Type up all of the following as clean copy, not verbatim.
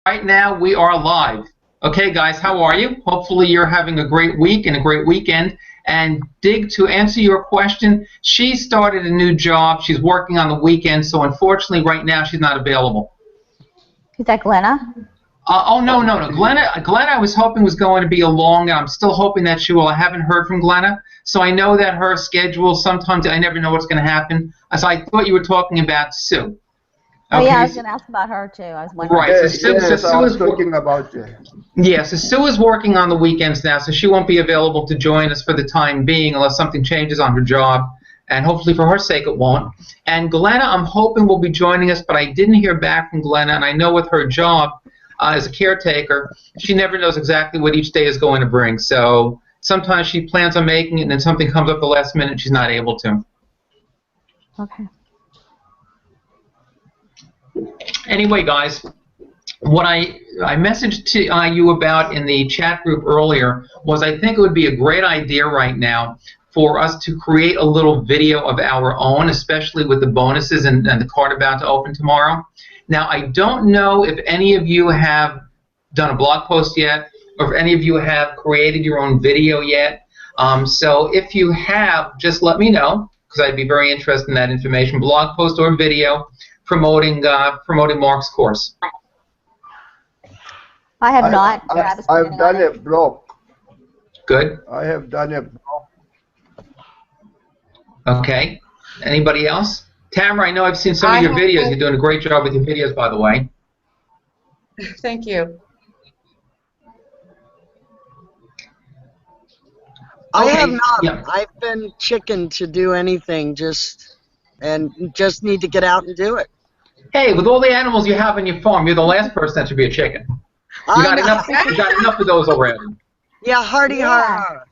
Right now, we are live. Okay, guys, how are you? Hopefully, you're having a great week and a great weekend. And Dig, to answer your question, she started a new job. She's working on the weekend, so unfortunately, right now, she's not available. Is that Glenna? Oh, no. Glenna, I was hoping was going to be along. I'm still hoping that she will. I haven't heard from Glenna, so I know that her schedule, sometimes I never know what's going to happen. So I thought you were talking about Sue. Oh, yeah, I was going to ask about her, too. I was wondering. Right, so Sue is talking about you. Yeah, so Sue is working on the weekends now, so she won't be available to join us for the time being unless something changes on her job, and hopefully for her sake it won't. And Glenna, I'm hoping will be joining us, but I didn't hear back from Glenna, and I know with her job as a caretaker, she never knows exactly what each day is going to bring. So sometimes she plans on making it, and then something comes up the last minute, and she's not able to. Okay. Anyway, guys, what I messaged to you about in the chat group earlier was I think it would be a great idea right now for us to create a little video of our own, especially with the bonuses and the card about to open tomorrow. Now, I don't know if any of you have done a blog post yet, or if any of you have created your own video yet. So if you have, just let me know, because I'd be very interested in that information, blog post or video promoting Mark's course. I have not. I've done a blog. Good. I have done a blog. Okay. Anybody else? Tamara, I know I've seen some of your videos. You're doing a great job with your videos, by the way. Thank you. I have not. Yeah. I've been chicken to do anything, just need to get out and do it. Hey, with all the animals you have on your farm, you're the last person that should be a chicken. You got enough of those already. Yeah, hardy har.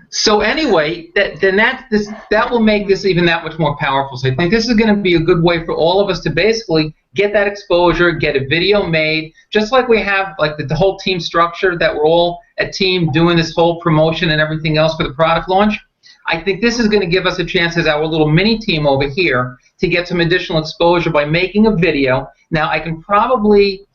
So anyway, that will make this even that much more powerful. So I think this is going to be a good way for all of us to basically get that exposure, get a video made, just like we have like the whole team structure that we're all a team doing this whole promotion and everything else for the product launch. I think this is going to give us a chance as our little mini team over here to get some additional exposure by making a video. Now I can probably,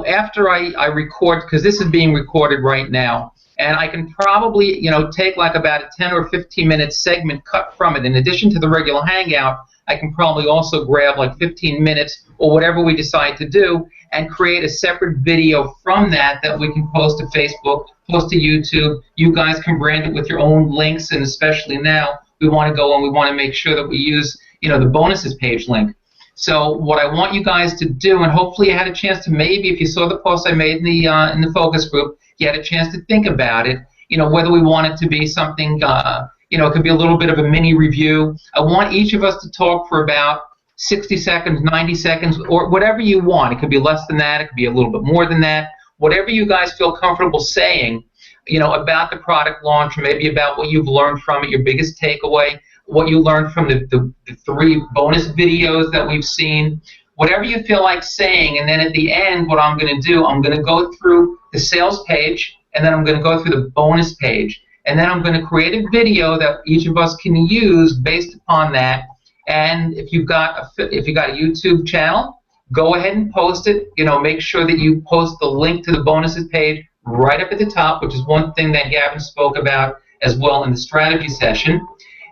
after I record, because this is being recorded right now, and I can probably, take like about a 10 or 15 minute segment cut from it. In addition to the regular Hangout, I can probably also grab like 15 minutes or whatever we decide to do and create a separate video from that we can post to Facebook, post to YouTube. You guys can brand it with your own links, and especially now we want to go and we want to make sure that we use, the bonuses page link. So what I want you guys to do, and hopefully you had a chance to, maybe if you saw the post I made in the focus group, you had a chance to think about it, whether we want it to be something, it could be a little bit of a mini review. I want each of us to talk for about 60 seconds, 90 seconds, or whatever you want. It could be less than that. It could be a little bit more than that. Whatever you guys feel comfortable saying, about the product launch, or maybe about what you've learned from it, your biggest takeaway, what you learned from the 3 bonus videos that we've seen, whatever you feel like saying. And then at the end, what I'm going to do, I'm going to go through the sales page, and then I'm going to go through the bonus page. And then I'm going to create a video that each of us can use based upon that. And if you've got a YouTube channel, go ahead and post it. Make sure that you post the link to the bonuses page right up at the top, which is one thing that Gavin spoke about as well in the strategy session.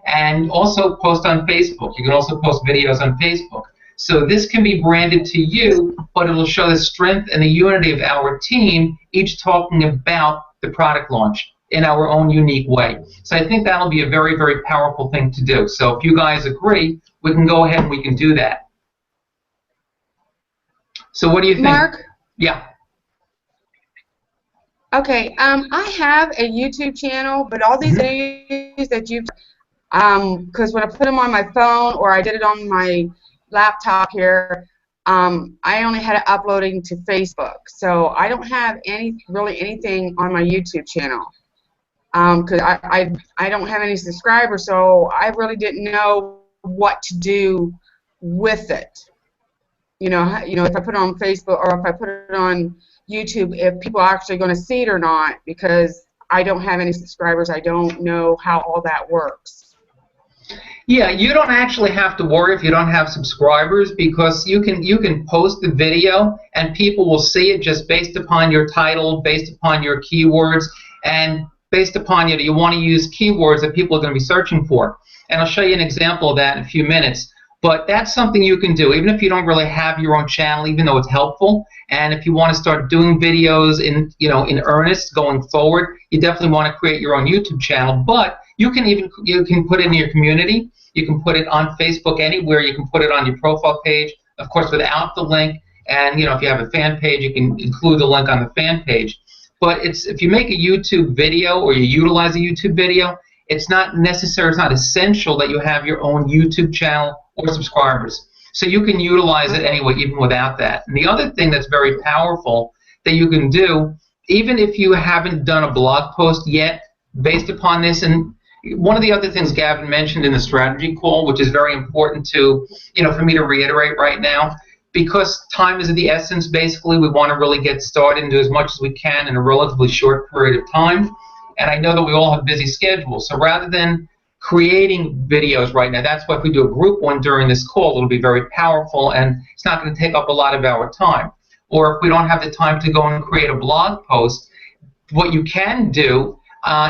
And also post on Facebook. You can also post videos on Facebook. So this can be branded to you, but it will show the strength and the unity of our team, each talking about the product launch in our own unique way. So I think that'll be a very, very powerful thing to do. So if you guys agree, we can go ahead and we can do that. So what do you think? Mark? Yeah. Okay, I have a YouTube channel, but all these videos that you've, because when I put them on my phone or I did it on my laptop here, I only had it uploading to Facebook, so I don't have really anything on my YouTube channel. Because I don't have any subscribers, so I really didn't know what to do with it. If I put it on Facebook or if I put it on YouTube, if people are actually going to see it or not, because I don't have any subscribers. I don't know how all that works. Yeah, you don't actually have to worry if you don't have subscribers because you can post the video and people will see it just based upon your title, based upon your keywords, and based upon you want to use keywords that people are going to be searching for. And I'll show you an example of that in a few minutes. But that's something you can do even if you don't really have your own channel, even though it's helpful. And if you want to start doing videos in earnest going forward, you definitely want to create your own YouTube channel. But you can put it in your community. You can put it on Facebook anywhere. You can put it on your profile page, of course, without the link. And if you have a fan page, you can include the link on the fan page. But if you make a YouTube video or you utilize a YouTube video, it's not necessary, it's not essential that you have your own YouTube channel or subscribers. So you can utilize it anyway, even without that. And the other thing that's very powerful that you can do, even if you haven't done a blog post yet based upon this, and one of the other things Gavin mentioned in the strategy call, which is very important to, for me to reiterate right now, because time is of the essence, basically, we want to really get started and do as much as we can in a relatively short period of time. And I know that we all have busy schedules. So rather than creating videos right now, that's why if we do a group one during this call, it'll be very powerful and it's not going to take up a lot of our time. Or if we don't have the time to go and create a blog post, what you can do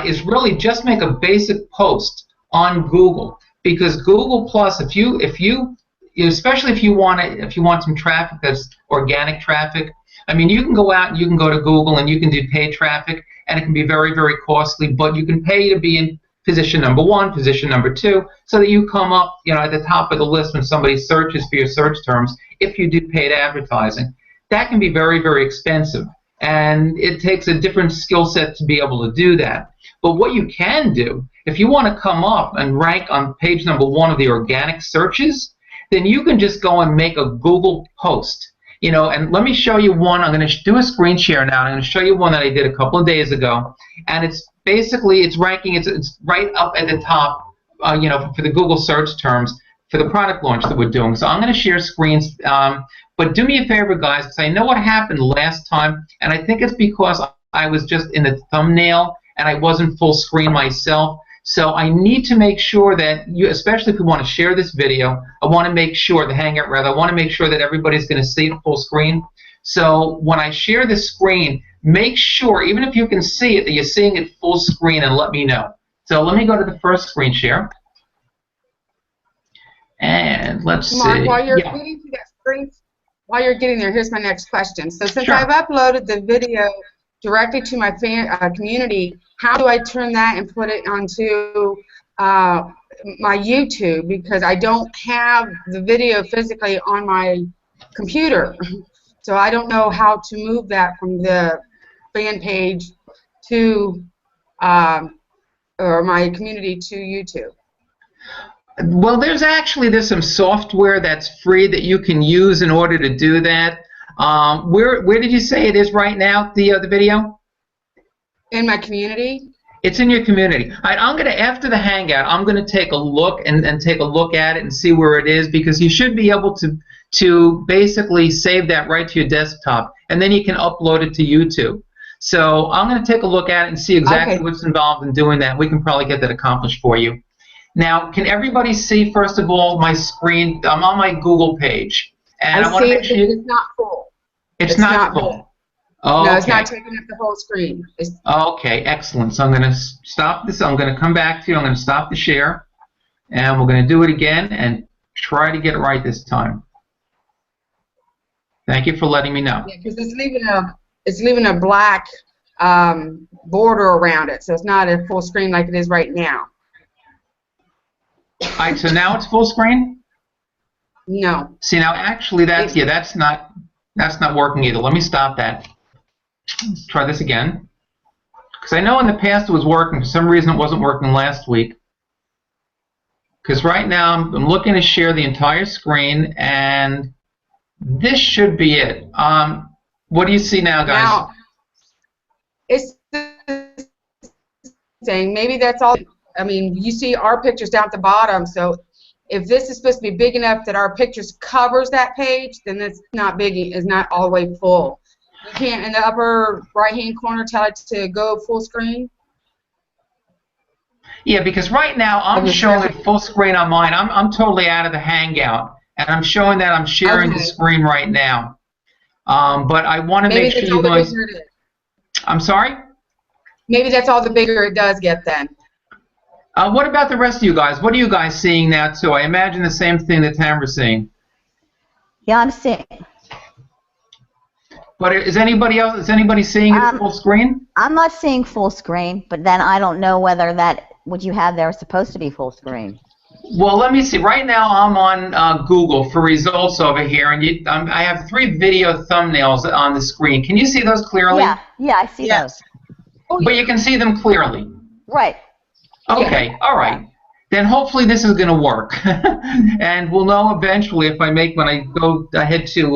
is really just make a basic post on Google, because Google Plus, especially if you want some traffic that's organic traffic, I mean, you can go out and you can go to Google and you can do paid traffic, and it can be very, very costly, but you can pay to be in position number 1, position number 2, so that you come up, at the top of the list when somebody searches for your search terms. If you do paid advertising, that can be very, very expensive, and it takes a different skill set to be able to do that. But what you can do, if you want to come up and rank on page number 1 of the organic searches, then you can just go and make a Google post. And let me show you one. I'm going to do a screen share now. I'm going to show you one that I did a couple of days ago, and it's ranking. It's right up at the top, for the Google search terms for the product launch that we're doing. So I'm going to share screens, but do me a favor, guys, because I know what happened last time, and I think it's because I was just in the thumbnail and I wasn't full screen myself. So I need to make sure that you, especially if you want to share this video, I want to make sure, the Hangout rather, I want to make sure that everybody's going to see it full screen. So when I share the screen, make sure, even if you can see it, that you're seeing it full screen and let me know. So let me go to the first screen share. And let's see. Mark, while you're getting to that screen, while you're getting there, here's my next question. So since Sure. I've uploaded the video directly to my community, how do I turn that and put it onto my YouTube? Because I don't have the video physically on my computer, so I don't know how to move that from the fan page to or my community to YouTube. Well, there's some software that's free that you can use in order to do that. Where did you say it is right now, the video? In my community. It's in your community. I'm going to, after the Hangout, I'm going to take a look and take a look at it and see where it is, because you should be able to basically save that right to your desktop, and then you can upload it to YouTube. So I'm going to take a look at it and see exactly what's involved in doing that. We can probably get that accomplished for you. Now, can everybody see, first of all, my screen? I'm on my Google page. And I want to make sure it's not full. It's not full. Oh, no, it's not taking up the whole screen. Okay, excellent. So I'm going to stop this. I'm going to come back to you. I'm going to stop the share, and we're going to do it again and try to get it right this time. Thank you for letting me know. Yeah, because it's leaving a black border around it, so it's not a full screen like it is right now. All right, so now it's full screen? No. See, now actually that's not working either. Let me stop that. Let's try this again. Because I know in the past it was working. For some reason it wasn't working last week. Because right now I'm looking to share the entire screen, and this should be it. What do you see now, guys? Now, it's saying maybe that's all. I mean, you see our pictures down at the bottom, so if this is supposed to be big enough that our pictures covers that page, then it's not big, it's not all the way full. You can't, in the upper right-hand corner, tell it to go full screen? Yeah, because right now I'm showing it full screen on mine. I'm totally out of the Hangout, and I'm showing that I'm sharing the screen right now. But I want to make sure you guys. I'm sorry? Maybe that's all the bigger it does get then. What about the rest of you guys? What are you guys seeing now too? I imagine the same thing that Tamara's seeing. Yeah, I'm seeing. But is anybody else? Is anybody seeing it full screen? I'm not seeing full screen, but then I don't know whether that what you have there is supposed to be full screen. Well, let me see. Right now, I'm on Google for results over here, and I have 3 video thumbnails on the screen. Can you see those clearly? Yeah, I see those. But you can see them clearly. Right. Okay. All right. Then hopefully this is going to work, and we'll know eventually if when I go ahead to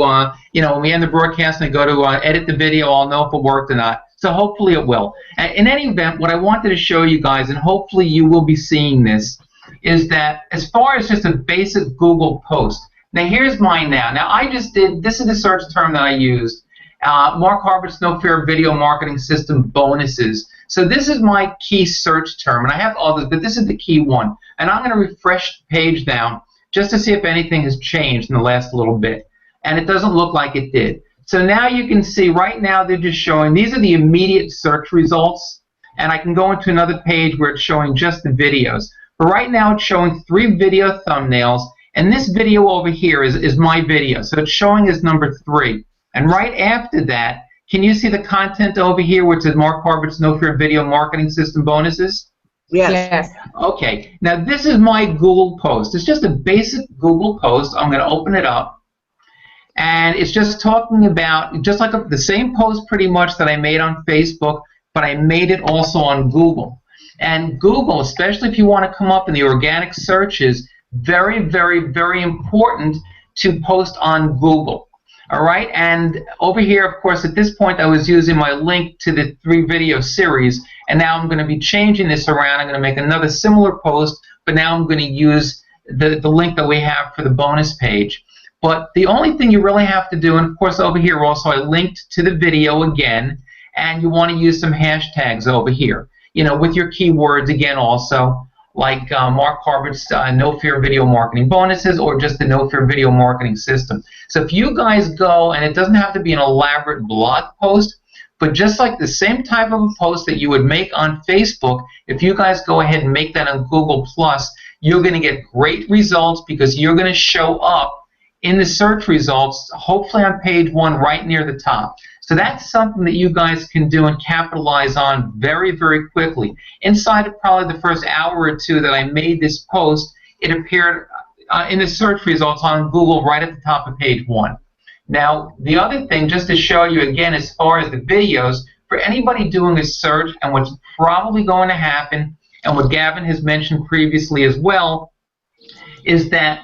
when we end the broadcast and I go to edit the video, I'll know if it worked or not. So hopefully it will. In any event, what I wanted to show you guys, and hopefully you will be seeing this, is that as far as just a basic Google post. Now here's mine now. Now I just did, this is the search term that I used, Mark Harbert's No Fear Video Marketing System bonuses. So this is my key search term, and I have others, but this is the key one. And I'm going to refresh the page now just to see if anything has changed in the last little bit. And it doesn't look like it did. So now you can see right now they're just showing, these are the immediate search results, and I can go into another page where it's showing just the videos. But right now it's showing 3 video thumbnails, and this video over here is my video. So it's showing as number 3. And right after that, can you see the content over here where it says Mark Harbert's No Fear Video Marketing System bonuses? Yes. Okay. Now this is my Google post. It's just a basic Google post. I'm going to open it up. And it's just talking about, just like the same post pretty much that I made on Facebook, but I made it also on Google. And Google, especially if you want to come up in the organic searches, very, very, very important to post on Google. All right, and over here, of course, at this point, I was using my link to the 3 video series, and now I'm going to be changing this around. I'm going to make another similar post, but now I'm going to use the link that we have for the bonus page. But the only thing you really have to do, and of course over here also I linked to the video again, and you want to use some hashtags over here, with your keywords again also, like Mark Harbert's No Fear Video Marketing Bonuses, or just the No Fear Video Marketing System. So if you guys go, and it doesn't have to be an elaborate blog post, but just like the same type of a post that you would make on Facebook, if you guys go ahead and make that on Google+, you're going to get great results because you're going to show up in the search results, hopefully on page 1 right near the top. So that's something that you guys can do and capitalize on very, very quickly. Inside of probably the first hour or 2 that I made this post, it appeared in the search results on Google right at the top of page 1. Now, the other thing, just to show you again as far as the videos, for anybody doing a search, and what's probably going to happen, and what Gavin has mentioned previously as well, is that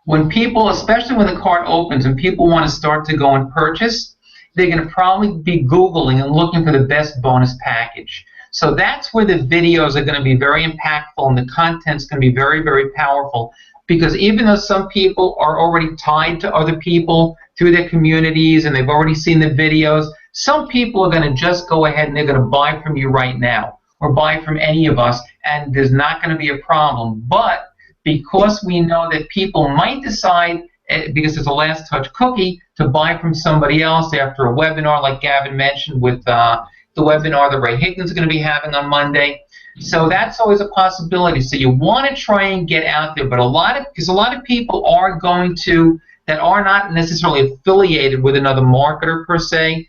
when people, especially when the cart opens and people want to start to go and purchase, they're going to probably be Googling and looking for the best bonus package. So that's where the videos are going to be very impactful and the content's going to be very, very powerful, because even though some people are already tied to other people through their communities and they've already seen the videos, some people are going to just go ahead and they're going to buy from you right now or buy from any of us, and there's not going to be a problem. But because we know that people might decide, because it's a last touch cookie, to buy from somebody else after a webinar like Gavin mentioned with the webinar that Ray Higgins is going to be having on Monday. So that's always a possibility. So you want to try and get out there, but because a lot of people are going to, that are not necessarily affiliated with another marketer per se,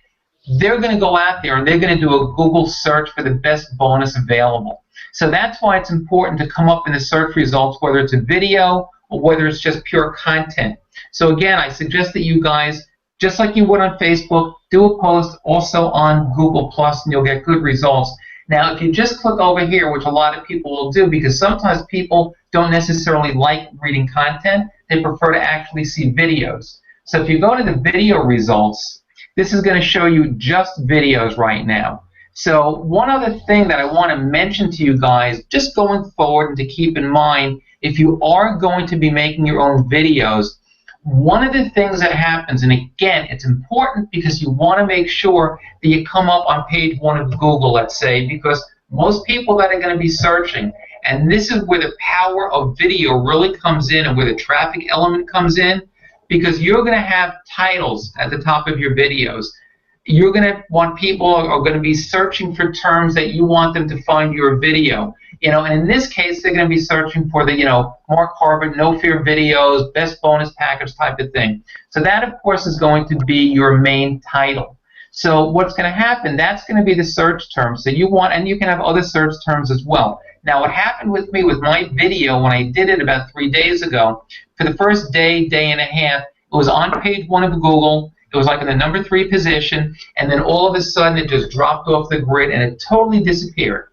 they're going to go out there and they're going to do a Google search for the best bonus available. So that's why it's important to come up in the search results, whether it's a video or whether it's just pure content. So again, I suggest that you guys, just like you would on Facebook, do a post also on Google+, and you'll get good results. Now, if you just click over here, which a lot of people will do, because sometimes people don't necessarily like reading content, they prefer to actually see videos. So if you go to the video results, this is going to show you just videos right now. So one other thing that I want to mention to you guys, just going forward and to keep in mind, if you are going to be making your own videos, one of the things that happens, and again, it's important because you want to make sure that you come up on page 1 of Google, let's say, because most people that are going to be searching, And this is where the power of video really comes in and where the traffic element comes in, because you're going to have titles at the top of your videos. You're going to want people are going to be searching for terms that you want them to find your video. And in this case, they're going to be searching for the, Mark Harbert, no fear videos, best bonus package type of thing. So that, of course, is going to be your main title. So what's going to happen, that's going to be the search term. So you want, and you can have other search terms as well. Now, what happened with me with my video when I did it about 3 days ago, for the first day, day and a half, it was on page 1 of Google. It was like in the number 3 position, and then all of a sudden it just dropped off the grid and it totally disappeared.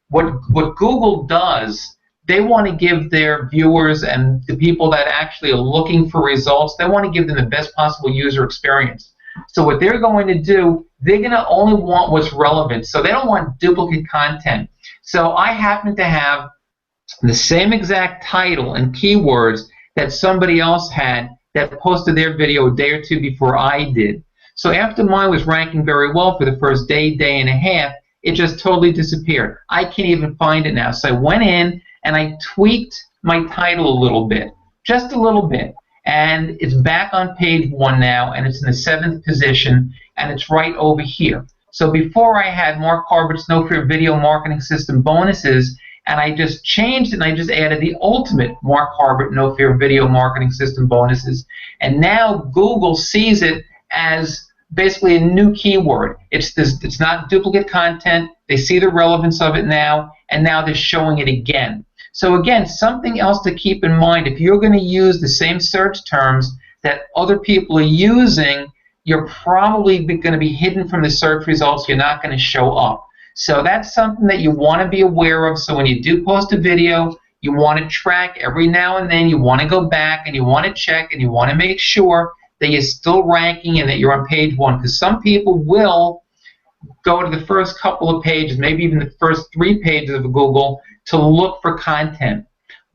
What Google does, they want to give their viewers and the people that actually are looking for results, they want to give them the best possible user experience. So what they're going to do, they're going to only want what's relevant. So they don't want duplicate content. So I happen to have the same exact title and keywords that somebody else had that posted their video a day or two before I did. So after mine was ranking very well for the first day, day and a half, it just totally disappeared. I can't even find it now. So I went in and I tweaked my title a little bit, just a little bit. And it's back on page 1 now, and it's in the 7th position, and it's right over here. So before I had Mark Harbert's No Fear Video Marketing System bonuses, and I just changed it, and I just added the ultimate Mark Harbert No Fear Video Marketing System bonuses. And now Google sees it as basically a new keyword. It's not duplicate content. They see the relevance of it now, and now they're showing it again. So again, something else to keep in mind, if you're going to use the same search terms that other people are using, you're probably going to be hidden from the search results. You're not going to show up. So that's something that you want to be aware of. So when you do post a video, you want to track every now and then. You want to go back and you want to check and you want to make sure that you're still ranking and that you're on page 1. Because some people will go to the first couple of pages, maybe even the first 3 pages of Google to look for content.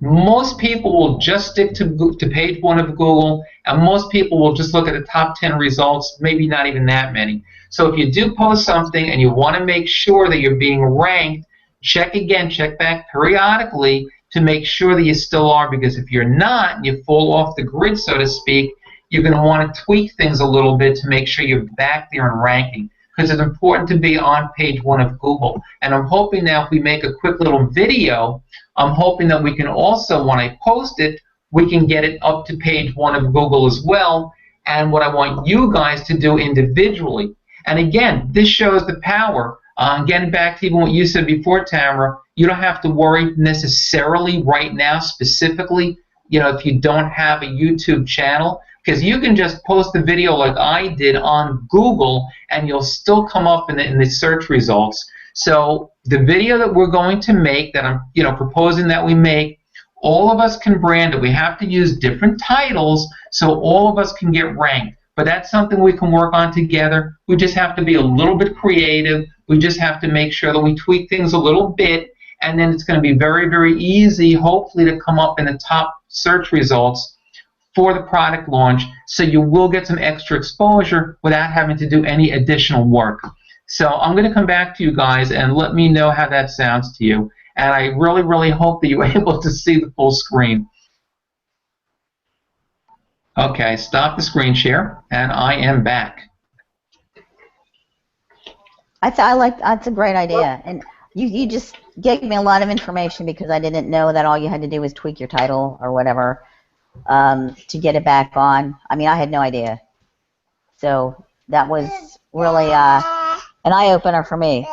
Most people will just stick to page 1 of Google, and most people will just look at the top 10 results, maybe not even that many. So if you do post something and you want to make sure that you're being ranked, check again, check back periodically to make sure that you still are, because if you're not and you fall off the grid, so to speak, you're going to want to tweak things a little bit to make sure you're back there in ranking, because it's important to be on page 1 of Google. And I'm hoping now if we make a quick little video, I'm hoping that we can also, when I post it, we can get it up to page 1 of Google as well. And what I want you guys to do individually, and again, this shows the power. Getting back to even what you said before, Tamara, you don't have to worry necessarily right now specifically, if you don't have a YouTube channel, because you can just post the video like I did on Google and you'll still come up in the search results. So the video that we're going to make, that I'm proposing that we make, all of us can brand it. We have to use different titles so all of us can get ranked. But that's something we can work on together. We just have to be a little bit creative. We just have to make sure that we tweak things a little bit, and then it's going to be very, very easy, hopefully, to come up in the top search results for the product launch, so you will get some extra exposure without having to do any additional work. So I'm going to come back to you guys and let me know how that sounds to you. And I really, really hope that you're able to see the full screen. Okay, stop the screen share, and I am back. That's a great idea, and you just gave me a lot of information, because I didn't know that all you had to do was tweak your title or whatever to get it back on. I mean, I had no idea. So that was really an eye-opener for me.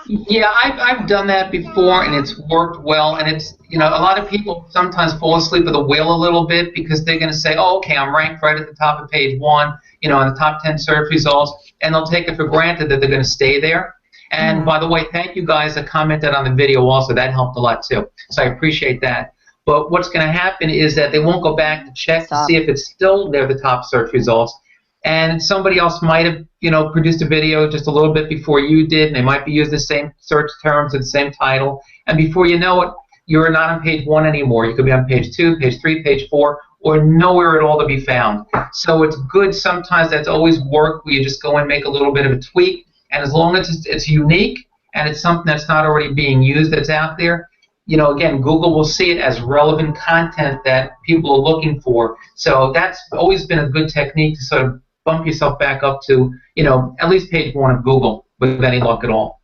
Yeah, I've done that before, and it's worked well. And it's, a lot of people sometimes fall asleep at the wheel a little bit, because they're going to say, oh, okay, I'm ranked right at the top of page 1, in the top 10 search results, and they'll take it for granted that they're going to stay there. And by the way, thank you guys that commented on the video also. That helped a lot too. So I appreciate that. But what's going to happen is that they won't go back to check to see if it's still there, the top search results. And somebody else might have, produced a video just a little bit before you did, and they might be using the same search terms and the same title. And before you know it, you're not on page 1 anymore. You could be on page 2, page 3, page 4, or nowhere at all to be found. So it's good sometimes. That's always work where you just go and make a little bit of a tweak. And as long as it's unique and it's something that's not already being used that's out there, again, Google will see it as relevant content that people are looking for. So that's always been a good technique to sort of bump yourself back up to, at least page 1 of Google with any luck at all.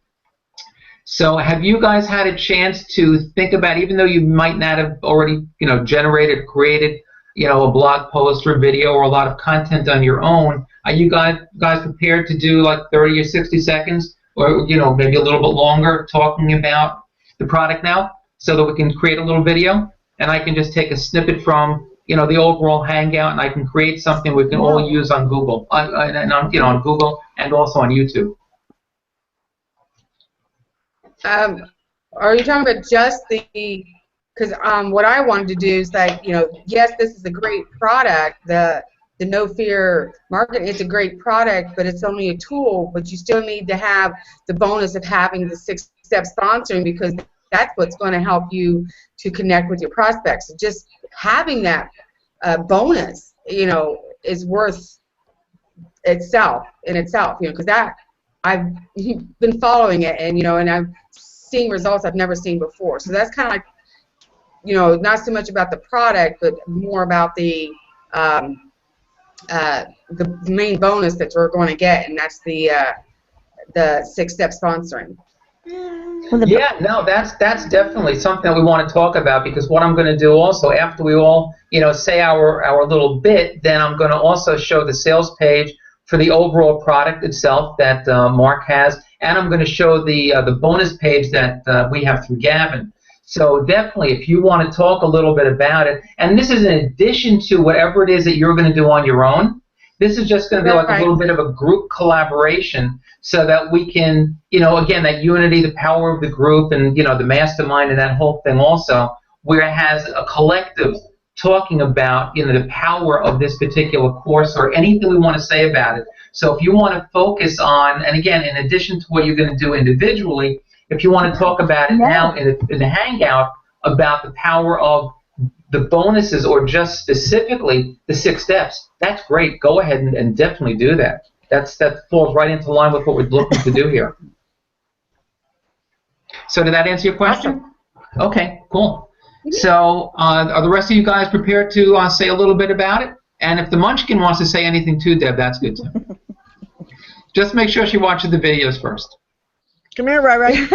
So have you guys had a chance to think about, even though you might not have already, generated, created, a blog post or video or a lot of content on your own, are you guys prepared to do like 30 or 60 seconds or, maybe a little bit longer talking about the product now so that we can create a little video? And I can just take a snippet from, the overall Hangout, and I can create something we can all use on Google, on Google and also on YouTube. Are you talking about just the? Because what I wanted to do is like, yes, this is a great product. The No Fear marketing, it's a great product, but it's only a tool. But you still need to have the bonus of having the 6-step sponsoring, because that's what's going to help you to connect with your prospects. So just having that bonus, is worth itself in itself, because that I've been following it, and and I'm seeing results I've never seen before. So that's kind of like, not so much about the product, but more about the main bonus that we're going to get, and that's the 6-step sponsoring. Yeah, no, that's definitely something that we want to talk about, because what I'm going to do also, after we all say our little bit, then I'm going to also show the sales page for the overall product itself that Mark has, and I'm going to show the bonus page that we have through Gavin. So definitely, if you want to talk a little bit about it, and this is in addition to whatever it is that you're going to do on your own, this is just going to be like a little bit of a group collaboration so that we can, again, that unity, the power of the group, and, the mastermind and that whole thing also, where it has a collective talking about, the power of this particular course or anything we want to say about it. So if you want to focus on, and again, in addition to what you're going to do individually, if you want to talk about it now in the Hangout about the power of the bonuses or just specifically the 6 steps, that's great. Go ahead and definitely do that. That falls right into line with what we're looking to do here. So did that answer your question? Awesome. Okay, cool. So are the rest of you guys prepared to say a little bit about it? And if the Munchkin wants to say anything too, Deb, that's good too. Just make sure she watches the videos first. Come here, Rai.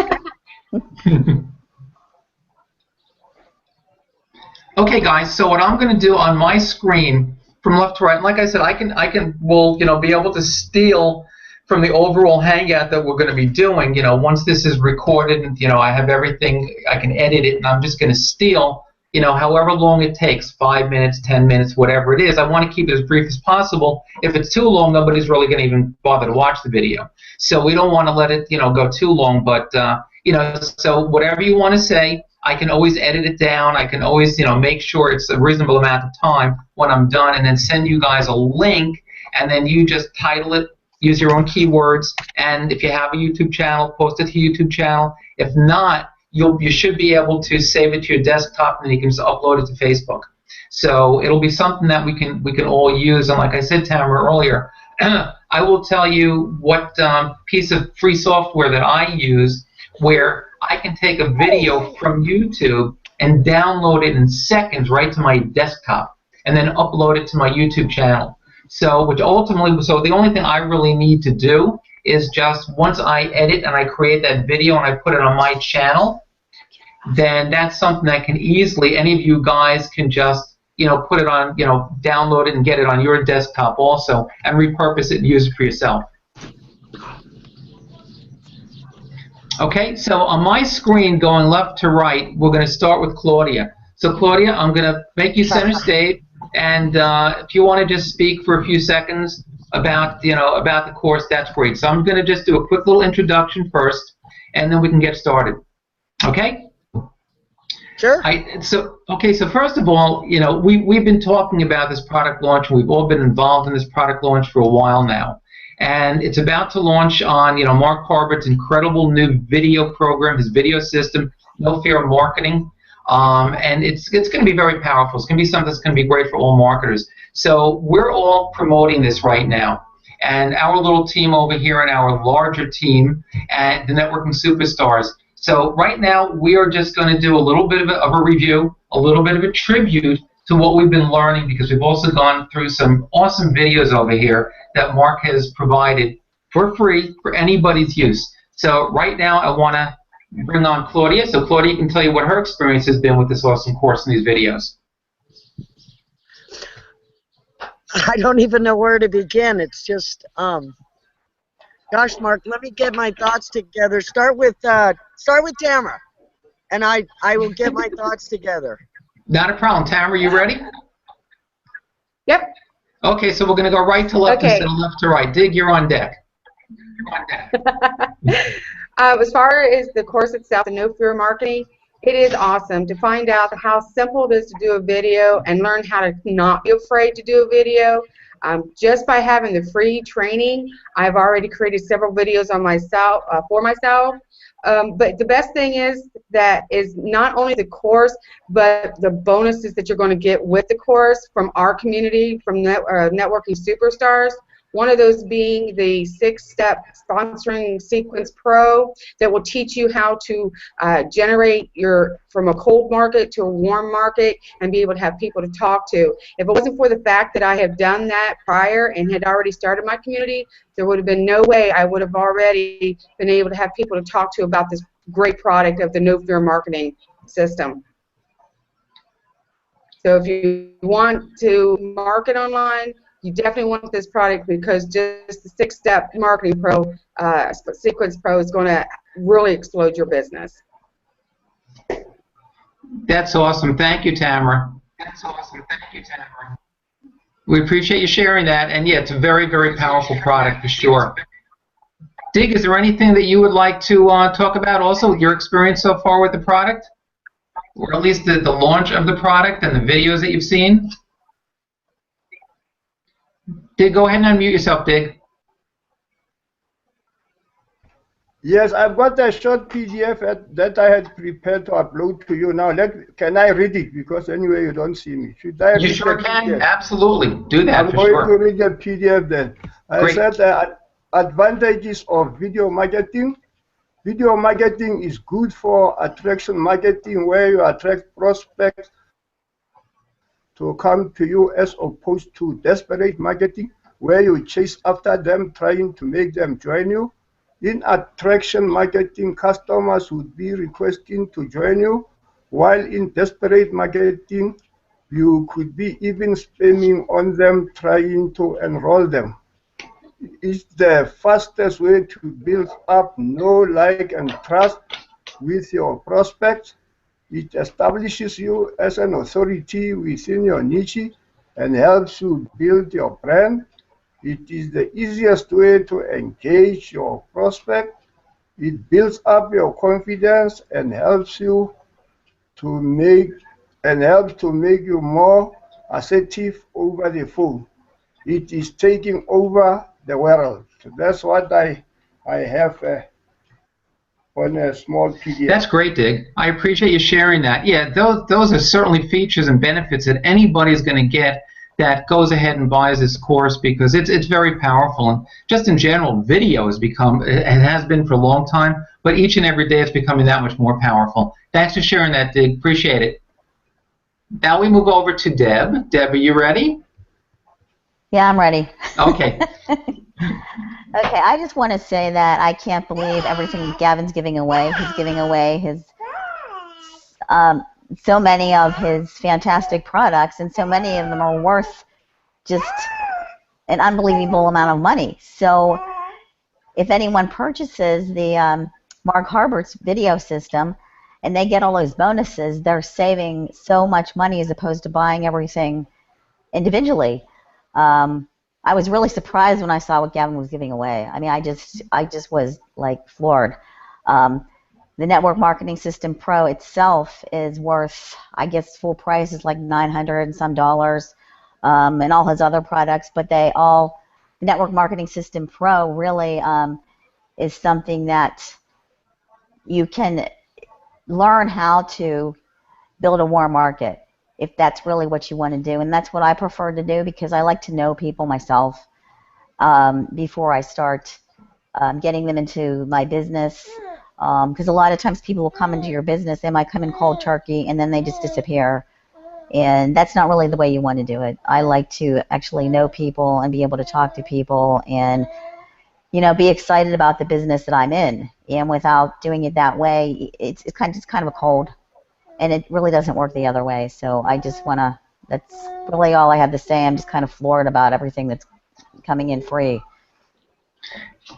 Okay, guys. So what I'm going to do on my screen, from left to right, and like I said, we'll be able to steal from the overall Hangout that we're going to be doing. Once this is recorded, and I have everything, I can edit it, and I'm just going to steal. However long it takes, 5 minutes, 10 minutes, whatever it is. I want to keep it as brief as possible. If it's too long, nobody's really going to even bother to watch the video. So we don't want to let it, go too long. But, so whatever you want to say, I can always edit it down. I can always, make sure it's a reasonable amount of time when I'm done, and then send you guys a link, and then you just title it, use your own keywords, and if you have a YouTube channel, post it to your YouTube channel. If not, you should be able to save it to your desktop, and then you can just upload it to Facebook. So it'll be something that we can all use. And like I said, Tamara, earlier, I will tell you what piece of free software that I use, where I can take a video from YouTube and download it in seconds right to my desktop, and then upload it to my YouTube channel. So the only thing I really need to do is just once I edit and I create that video and I put it on my channel, then that's something that can easily, any of you guys can just, put it on, download it and get it on your desktop also, and repurpose it and use it for yourself. Okay, so on my screen going left to right, we're going to start with Claudia. So Claudia, I'm going to make you center stage, and if you want to just speak for a few seconds about the course, that's great. So I'm going to just do a quick little introduction first, and then we can get started. Okay? Sure. So first of all, we've been talking about this product launch. We've all been involved in this product launch for a while now. And it's about to launch on, Mark Harbert's incredible new video program, his video system, No Fear Marketing. And it's going to be very powerful. It's going to be something that's going to be great for all marketers. So we're all promoting this right now. And our little team over here and our larger team at the Networking Superstars So right now we are just going to do a little bit of a review, a little bit of a tribute to what we've been learning, because we've also gone through some awesome videos over here that Mark has provided for free for anybody's use. So right now I want to bring on Claudia. So Claudia can tell you what her experience has been with this awesome course and these videos. I don't even know where to begin. It's just, gosh, Mark, let me get my thoughts together. Start with Tamara, and I will get my thoughts together. Not a problem. Tamara, you ready? Yep. Okay, so we're going to go right to left Okay. instead of left to right. Dig, you're on deck. As far as the course itself, the No Fear Marketing, it is awesome to find out how simple it is to do a video and learn how to not be afraid to do a video. Just by having the free training, I've already created several videos on myself for myself. But the best thing is that is not only the course, but the bonuses that you're going to get with the course from our community, from Networking Superstars. One of those being the 6-step sponsoring sequence pro that will teach you how to generate from a cold market to a warm market and be able to have people to talk to. If it wasn't for the fact that I have done that prior and had already started my community, there would have been no way I would have already been able to have people to talk to about this great product of the No Fear Marketing system. So if you want to market online, you definitely want this product, because just the 6-step marketing pro, sequence pro, is going to really explode your business. That's awesome. Thank you, Tamara. That's awesome. Thank you, Tamara. We appreciate you sharing that, and yeah, it's a very, very powerful product for sure. Dig, is there anything that you would like to talk about also with your experience so far with the product? Or at least the launch of the product and the videos that you've seen? Dig, go ahead and unmute yourself, Dig. Yes, I've got a short PDF that I had prepared to upload to you. Now, can I read it? Because anyway, you don't see me. Should I read You sure the can. PDF? Absolutely. Do that I'm for going sure. to read the PDF then. I Great. said advantages of video marketing. Video marketing is good for attraction marketing, where you attract prospects to come to you, as opposed to desperate marketing, where you chase after them, trying to make them join you. In attraction marketing, customers would be requesting to join you, while in desperate marketing, you could be even spamming on them, trying to enroll them. It's the fastest way to build up know, like, and trust with your prospects. It establishes you as an authority within your niche and helps you build your brand. It is the easiest way to engage your prospect. It builds up your confidence and helps you to make you more assertive over the phone. It is taking over the world. So that's what I have on a small PDF. That's great, Dig. I appreciate you sharing that. Yeah, those are certainly features and benefits that anybody's going to get that goes ahead and buys this course, because it's very powerful. And just in general, video has become, it has been for a long time, but each and every day it's becoming that much more powerful. Thanks for sharing that, Dig. Appreciate it. Now we move over to Deb. Deb, are you ready? Yeah, I'm ready. Okay. Okay, I just want to say that I can't believe everything Gavin's giving away. He's giving away his so many of his fantastic products, and so many of them are worth just an unbelievable amount of money. So if anyone purchases the Mark Harbert's video system and they get all those bonuses, they're saving so much money as opposed to buying everything individually. I was really surprised when I saw what Gavin was giving away. I mean, I just was like floored. The Network Marketing System Pro itself is worth, I guess, full price is like $900 and some dollars, and all his other products. But the Network Marketing System Pro really is something that you can learn how to build a warm market, if that's really what you want to do. And that's what I prefer to do, because I like to know people myself before I start getting them into my business. Because a lot of times people will come into your business, they might come in cold turkey, and then they just disappear. And that's not really the way you want to do it. I like to actually know people and be able to talk to people and, you know, be excited about the business that I'm in. And without doing it that way, it's kind of a cold. And it really doesn't work the other way. So I just want to, that's really all I have to say. I'm just kind of floored about everything that's coming in free.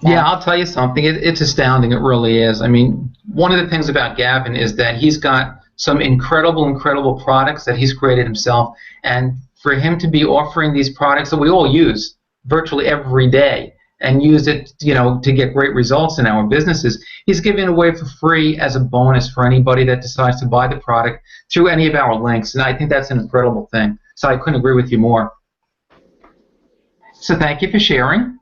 Yeah, I'll tell you something. It's astounding. It really is. I mean, one of the things about Gavin is that he's got some incredible products that he's created himself. And for him to be offering these products that we all use virtually every day and use it, you know, to get great results in our businesses, he's giving it away for free as a bonus for anybody that decides to buy the product through any of our links. And I think that's an incredible thing. So I couldn't agree with you more. So thank you for sharing.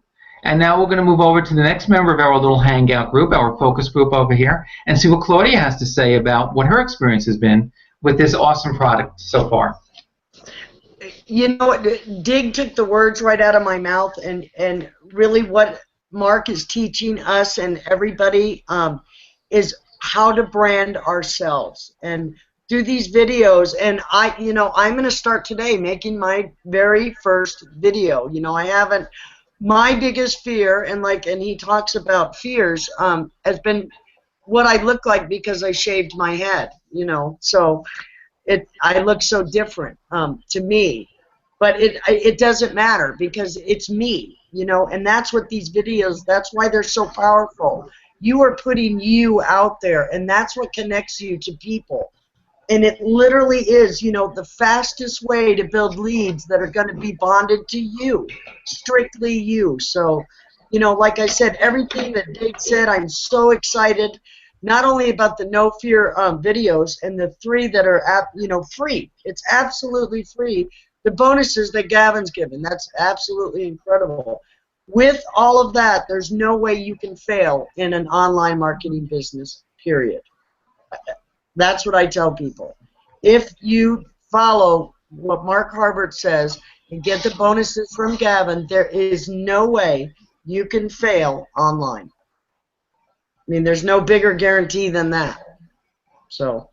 And now we're going to move over to the next member of our little Hangout group, our focus group over here, and see what Claudia has to say about what her experience has been with this awesome product so far. You know what, Dig took the words right out of my mouth, and really what Mark is teaching us and everybody is how to brand ourselves and do these videos. And I'm going to start today making my very first video. You know, I haven't. My biggest fear, and he talks about fears, has been what I look like because I shaved my head, you know. So I look so different to me. But it doesn't matter because it's me, you know, and that's what these videos, that's why they're so powerful. You are putting you out there, and that's what connects you to people. And it literally is, you know, the fastest way to build leads that are going to be bonded to you, strictly you. So, you know, like I said, everything that Dig said, I'm so excited, not only about the No Fear videos and the 3 that are, free. It's absolutely free. The bonuses that Gavin's given, that's absolutely incredible. With all of that, there's no way you can fail in an online marketing business, period. That's what I tell people. If you follow what Mark Harbert says and get the bonuses from Gavin, there is no way you can fail online. I mean, there's no bigger guarantee than that. So.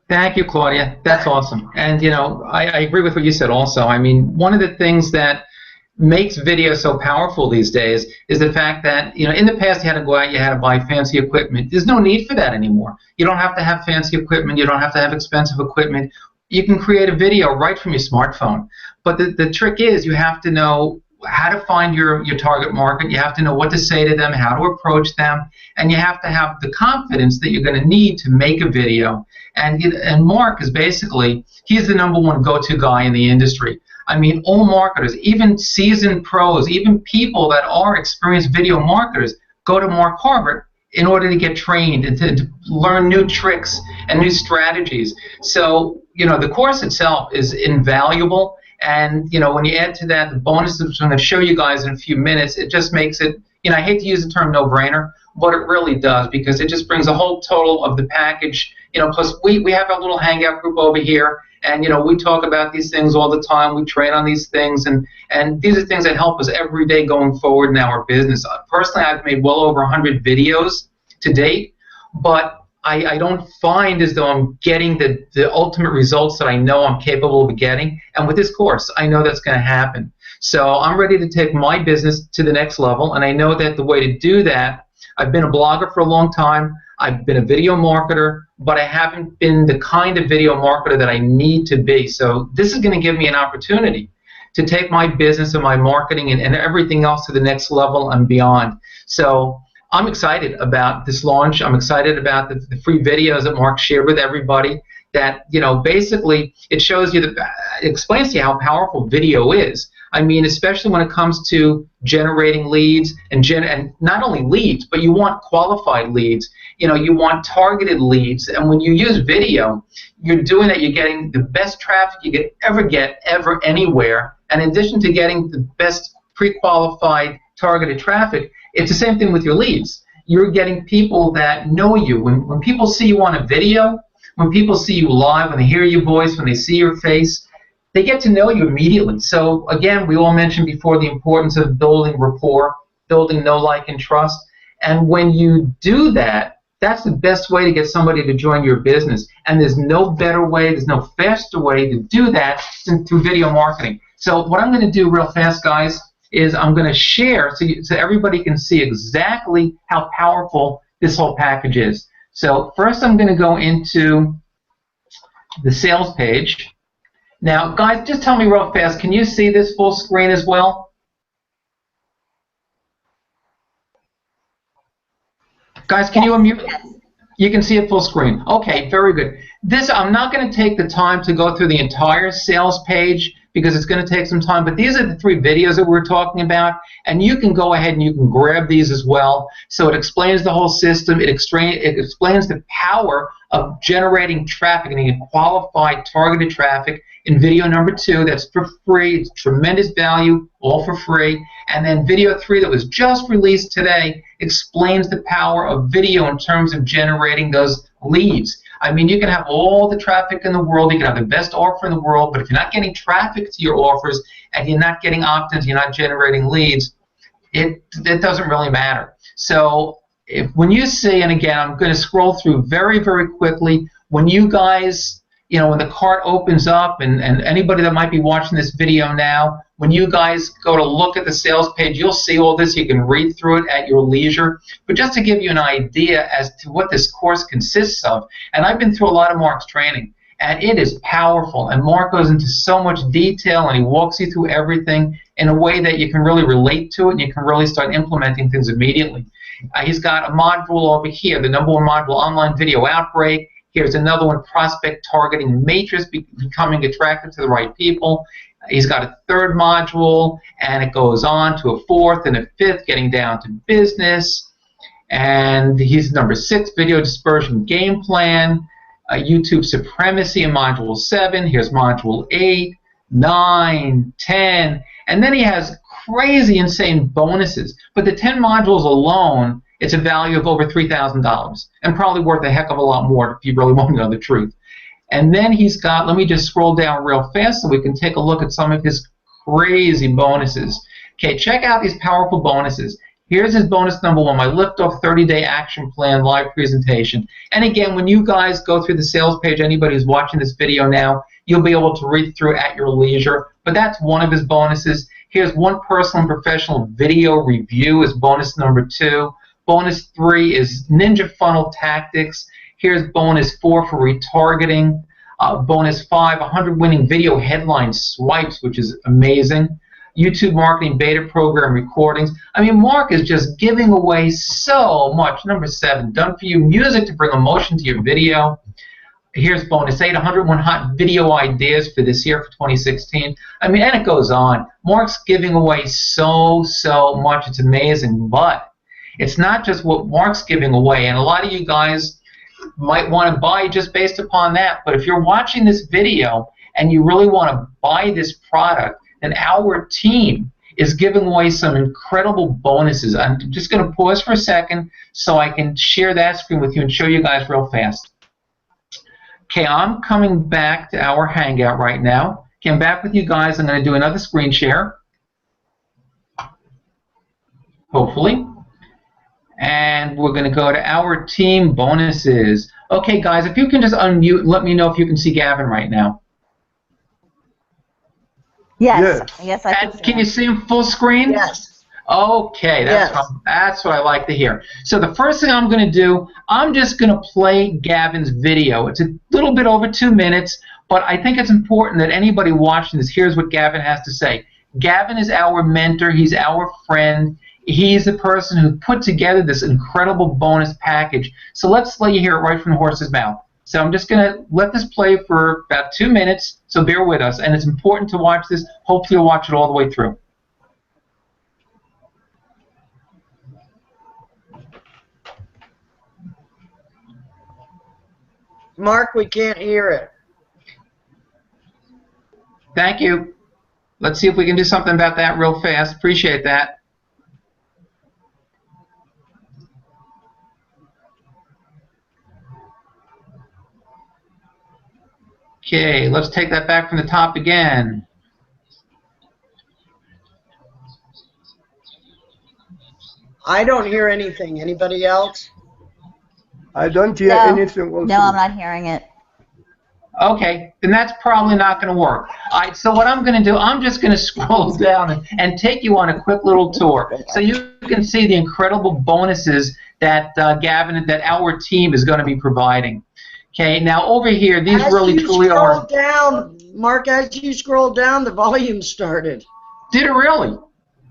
Thank you, Claudia. That's awesome. And, you know, I agree with what you said also. I mean, one of the things that makes video so powerful these days is the fact that, you know, in the past you had to go out, you had to buy fancy equipment. There's no need for that anymore. You don't have to have fancy equipment. You don't have to have expensive equipment. You can create a video right from your smartphone. But the trick is you have to know how to find your target market. You have to know what to say to them, how to approach them, and you have to have the confidence that you're going to need to make a video. And Mark is basically, he's the #1 go-to guy in the industry. I mean, all marketers, even seasoned pros, even people that are experienced video marketers, go to Mark Harbert in order to get trained and to learn new tricks and new strategies. So, you know, the course itself is invaluable. And, you know, when you add to that the bonuses, which I'm going to show you guys in a few minutes, it just makes it, you know, I hate to use the term no-brainer, but it really does, because it just brings a whole total of the package. You know, plus we have our little Hangout group over here, and, you know, we talk about these things all the time. We train on these things, and these are things that help us every day going forward in our business. Personally, I've made well over 100 videos to date, but I don't find as though I'm getting the ultimate results that I know I'm capable of getting. And with this course, I know that's going to happen. So I'm ready to take my business to the next level, and I know that the way to do that, I've been a blogger for a long time. I've been a video marketer, but I haven't been the kind of video marketer that I need to be. So this is going to give me an opportunity to take my business and my marketing and everything else to the next level and beyond. So I'm excited about this launch. I'm excited about the free videos that Mark shared with everybody. That, you know, basically it shows you, it explains to you how powerful video is. I mean, especially when it comes to generating leads and not only leads, but you want qualified leads. You know, you want targeted leads. And when you use video, you're doing that. You're getting the best traffic you could ever get anywhere. And in addition to getting the best pre-qualified targeted traffic, it's the same thing with your leads. You're getting people that know you. When people see you on a video, when people see you live, when they hear your voice, when they see your face, they get to know you immediately. So again, we all mentioned before the importance of building rapport, building know, like, and trust. And when you do that, that's the best way to get somebody to join your business. And there's no better way, there's no faster way to do that than through video marketing. So what I'm going to do real fast, guys, is I'm going to share so everybody can see exactly how powerful this whole package is. So first I'm going to go into the sales page. Now, guys, just tell me real fast, can you see this full screen as well? Guys, can you unmute? You can see it full screen. Okay, very good. This, I'm not going to take the time to go through the entire sales page because it's going to take some time, but these are the 3 videos that we're talking about, and you can go ahead and you can grab these as well. So it explains the whole system. It explains the power of generating traffic and qualified targeted traffic in video number 2. That's for free. It's tremendous value, all for free. And then video 3 that was just released today explains the power of video in terms of generating those leads. I mean, you can have all the traffic in the world, you can have the best offer in the world, but if you're not getting traffic to your offers and you're not getting opt-ins, you're not generating leads, it doesn't really matter. So when you see, and again, I'm going to scroll through very, very quickly, when you guys, you know, when the cart opens up, and anybody that might be watching this video now, when you guys go to look at the sales page, you'll see all this. You can read through it at your leisure. But just to give you an idea as to what this course consists of, and I've been through a lot of Mark's training, and it is powerful. And Mark goes into so much detail, and he walks you through everything in a way that you can really relate to it, and you can really start implementing things immediately. He's got a module over here, the #1 module, Online Video Outbreak. Here's another one, Prospect Targeting Matrix, becoming attractive to the right people. He's got a 3rd module, and it goes on to a 4th and a 5th, getting down to business. And he's number 6, Video Dispersion Game Plan, YouTube Supremacy in module 7. Here's module 8, 9, 10. And then he has crazy, insane bonuses. But the 10 modules alone, it's a value of over $3,000 and probably worth a heck of a lot more if you really want to know the truth. And then he's got, let me just scroll down real fast so we can take a look at some of his crazy bonuses. Okay, check out these powerful bonuses. Here's his bonus #1, my Liftoff 30-day action plan live presentation. And again, when you guys go through the sales page, anybody who's watching this video now, you'll be able to read through at your leisure. But that's one of his bonuses. Here's one personal and professional video review is bonus #2. Bonus 3 is Ninja Funnel Tactics. Here's bonus 4 for retargeting. Bonus 5, 100 winning video headline swipes, which is amazing. YouTube marketing beta program recordings. I mean, Mark is just giving away so much. Number 7, done for you. Music to bring emotion to your video. Here's bonus 8, 101 hot video ideas for this year, for 2016. I mean, and it goes on. Mark's giving away so much. It's amazing. But it's not just what Mark's giving away. And a lot of you guys might want to buy just based upon that. But if you're watching this video and you really want to buy this product, then our team is giving away some incredible bonuses. I'm just going to pause for a second so I can share that screen with you and show you guys real fast. Okay, I'm coming back to our Hangout right now. Okay, I'm back with you guys. I'm going to do another screen share, hopefully. And we're going to go to our team bonuses. Okay, guys, if you can just unmute, let me know if you can see Gavin right now. Yes, yes, I can see Can you see him full screen? Yes. Okay, that's what I like to hear. So the first thing I'm going to do, I'm just going to play Gavin's video. It's a little bit over 2 minutes, but I think it's important that anybody watching this hears what Gavin has to say. Gavin is our mentor. He's our friend. He's the person who put together this incredible bonus package. So let's let you hear it right from the horse's mouth. So I'm just going to let this play for about 2 minutes, so bear with us. And it's important to watch this. Hopefully you'll watch it all the way through. Mark, we can't hear it. Thank you. Let's see if we can do something about that real fast. Appreciate that. Okay, let's take that back from the top again. I don't hear anything. Anybody else? I don't hear No. anything also. No, I'm not hearing it. Okay, then that's probably not going to work. All right, so what I'm going to do, I'm just going to scroll down and take you on a quick little tour so you can see the incredible bonuses that Gavin, that our team is going to be providing. Okay, now over here, these really truly are. As you scroll down, Mark, as you scroll down, the volume started. Did it really?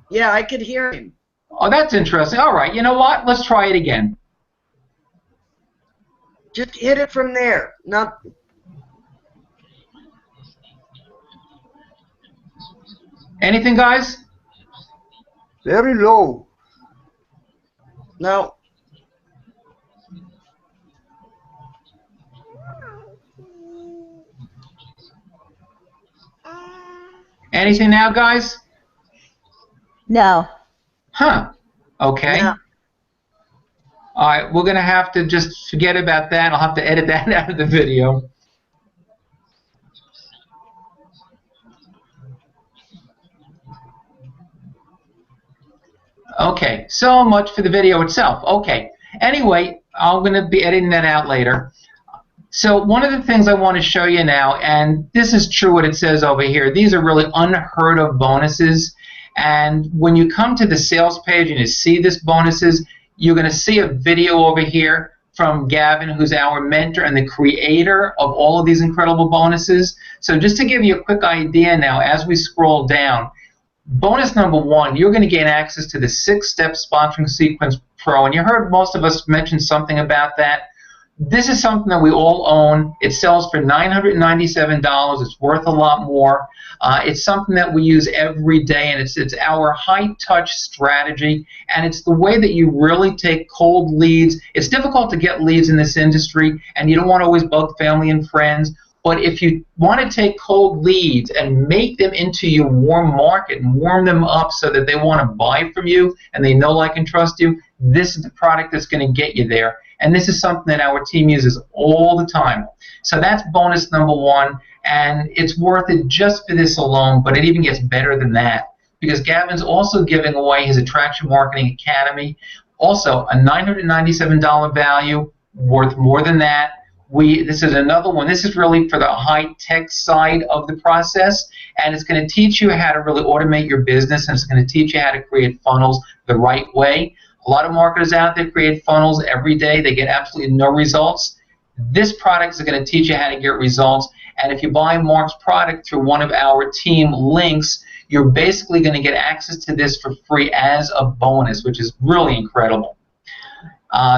Yeah, I could hear him. Oh, that's interesting. All right, you know what? Let's try it again. Just hit it from there. Not. Anything, guys? Very low. No. Anything now, guys? No. Huh. Okay. Yeah. All right, we're going to have to just forget about that. I'll have to edit that out of the video. Okay, so much for the video itself. Okay, anyway, I'm going to be editing that out later. So one of the things I want to show you now, and this is true what it says over here, these are really unheard of bonuses. And when you come to the sales page and you see this bonuses, you're going to see a video over here from Gavin, who's our mentor and the creator of all of these incredible bonuses. So just to give you a quick idea now, as we scroll down, bonus number 1, you're going to gain access to the 6-step sponsoring sequence pro, and you heard most of us mention something about that. This is something that we all own. It sells for $997. It's worth a lot more. It's something that we use every day, and it's our high-touch strategy, and it's the way that you really take cold leads. It's difficult to get leads in this industry, and you don't want to always bug family and friends. But if you want to take cold leads and make them into your warm market and warm them up so that they want to buy from you and they know, like, and trust you, this is the product that's going to get you there. And this is something that our team uses all the time. So that's bonus number 1, and it's worth it just for this alone, but it even gets better than that because Gavin's also giving away his Attraction Marketing Academy, also a $997 value, worth more than that. This is another one. This is really for the high-tech side of the process, and it's going to teach you how to really automate your business, and it's going to teach you how to create funnels the right way. A lot of marketers out there create funnels every day. They get absolutely no results. This product is going to teach you how to get results, and if you buy Mark's product through one of our team links, you're basically going to get access to this for free as a bonus, which is really incredible.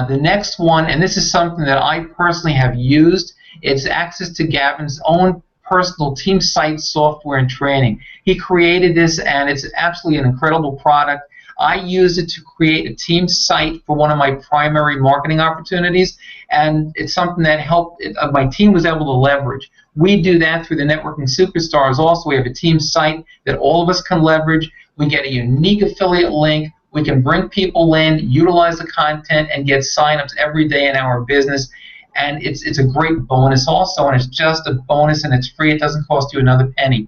The next one, and this is something that I personally have used, it's access to Gavin's own personal team site software and training. He created this, and it's absolutely an incredible product. I use it to create a team site for one of my primary marketing opportunities, and it's something that helped my team was able to leverage. We do that through the Networking Superstars also. We have a team site that all of us can leverage. We get a unique affiliate link. We can bring people in, utilize the content, and get signups every day in our business. And it's a great bonus also, and it's just a bonus, and it's free. It doesn't cost you another penny.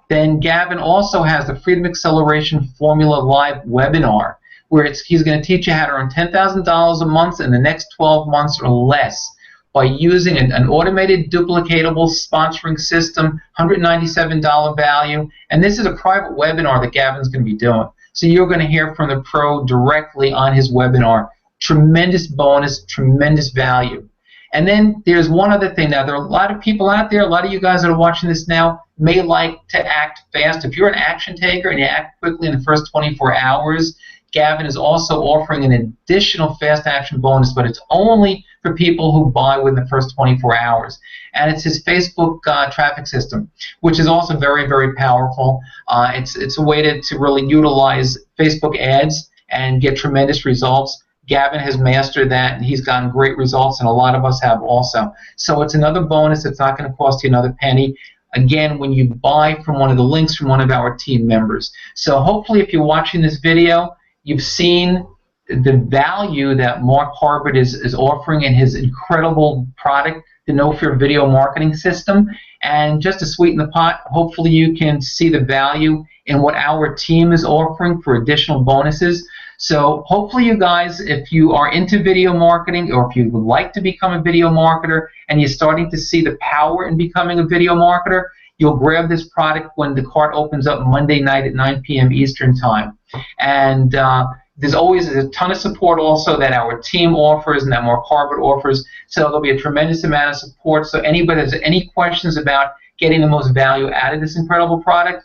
Then Gavin also has the Freedom Acceleration Formula Live webinar, where he's going to teach you how to earn $10,000 a month in the next 12 months or less by using an automated duplicatable sponsoring system, $197 value. And this is a private webinar that Gavin's going to be doing. So you're going to hear from the pro directly on his webinar. Tremendous bonus, tremendous value. And then there's one other thing. Now, there are a lot of people out there, a lot of you guys that are watching this now may like to act fast. If you're an action taker and you act quickly in the first 24 hours, Gavin is also offering an additional fast action bonus, but it's only for people who buy within the first 24 hours. And it's his Facebook traffic system, which is also very, very powerful. It's a way to really utilize Facebook ads and get tremendous results. Gavin has mastered that, and he's gotten great results, and a lot of us have also. So it's another bonus. It's not going to cost you another penny. Again, when you buy from one of the links from one of our team members. So hopefully if you're watching this video, you've seen the value that Mark Harbert is offering in his incredible product, the No Fear Video Marketing System. And just to sweeten the pot, hopefully you can see the value in what our team is offering for additional bonuses. So hopefully you guys, if you are into video marketing or if you would like to become a video marketer and you're starting to see the power in becoming a video marketer, you'll grab this product when the cart opens up Monday night at 9 p.m. Eastern Time. And there's always a ton of support also that our team offers and that Mark Harvard offers. So there'll be a tremendous amount of support. So anybody has any questions about getting the most value out of this incredible product,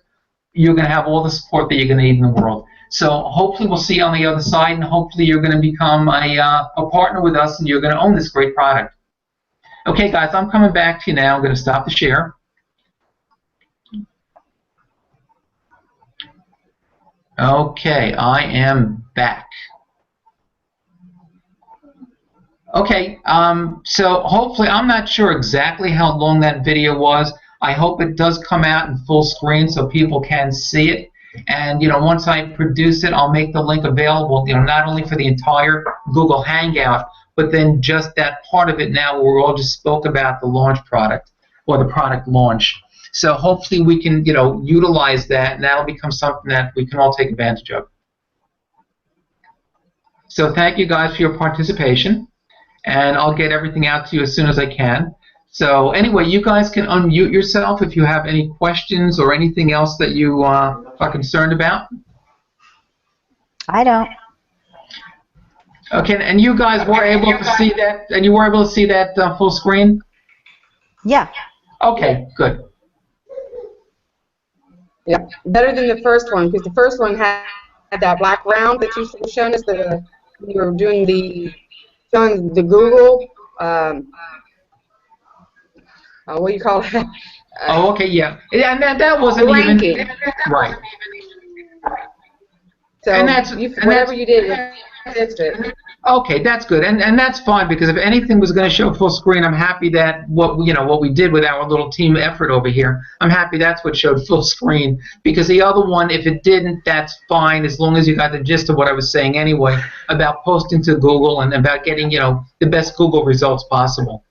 you're going to have all the support that you're going to need in the world. So hopefully we'll see you on the other side, and hopefully you're going to become a partner with us and you're going to own this great product. Okay, guys, I'm coming back to you now. I'm going to stop the share. Okay, I am back. Okay, so hopefully, I'm not sure exactly how long that video was. I hope it does come out in full screen so people can see it. And, you know, once I produce it, I'll make the link available, you know, not only for the entire Google Hangout, but then just that part of it now where we all just spoke about the launch product or the product launch. So hopefully we can, you know, utilize that, and that'll become something that we can all take advantage of. So thank you guys for your participation, and I'll get everything out to you as soon as I can. So anyway, you guys can unmute yourself if you have any questions or anything else that you are concerned about. I don't. Okay, and you guys were able to see that, and you were able to see that full screen? Yeah. Okay, good. Yeah, better than the first one, because the first one had that black round that you shown us. You were doing showing the Google. What do you call it? Oh, okay, yeah. And that wasn't ranking. Even right. So and that's whatever you did, you fixed it. Okay, that's good, and that's fine, because if anything was going to show full screen, I'm happy that what we did with our little team effort over here, I'm happy that's what showed full screen, because the other one, if it didn't, that's fine, as long as you got the gist of what I was saying anyway about posting to Google and about getting, you know, the best Google results possible.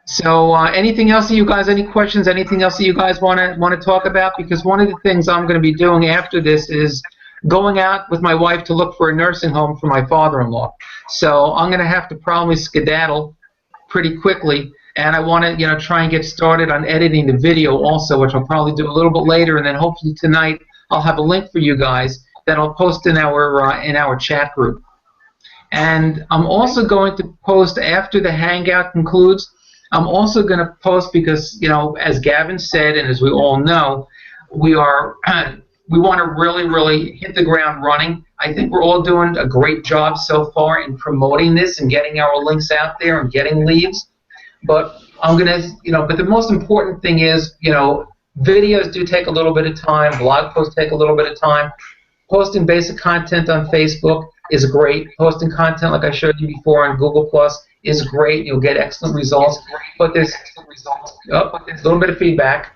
So anything else that you guys, any questions, anything else that you guys want to talk about? Because one of the things I'm going to be doing after this is going out with my wife to look for a nursing home for my father-in-law. So I'm going to have to probably skedaddle pretty quickly, and I want to, you know, try and get started on editing the video also, which I'll probably do a little bit later, and then hopefully tonight I'll have a link for you guys that I'll post in our chat group. And I'm also going to post after the Hangout concludes. I'm also going to post because, you know, as Gavin said, and as we all know, we want to really hit the ground running. I think we're all doing a great job so far in promoting this and getting our links out there and getting leads. But I'm going to, you know, but the most important thing is, you know, videos do take a little bit of time. Blog posts take a little bit of time. Posting basic content on Facebook is great. Posting content, like I showed you before, on Google Plus is great. You'll get excellent results. But there's a little bit of feedback.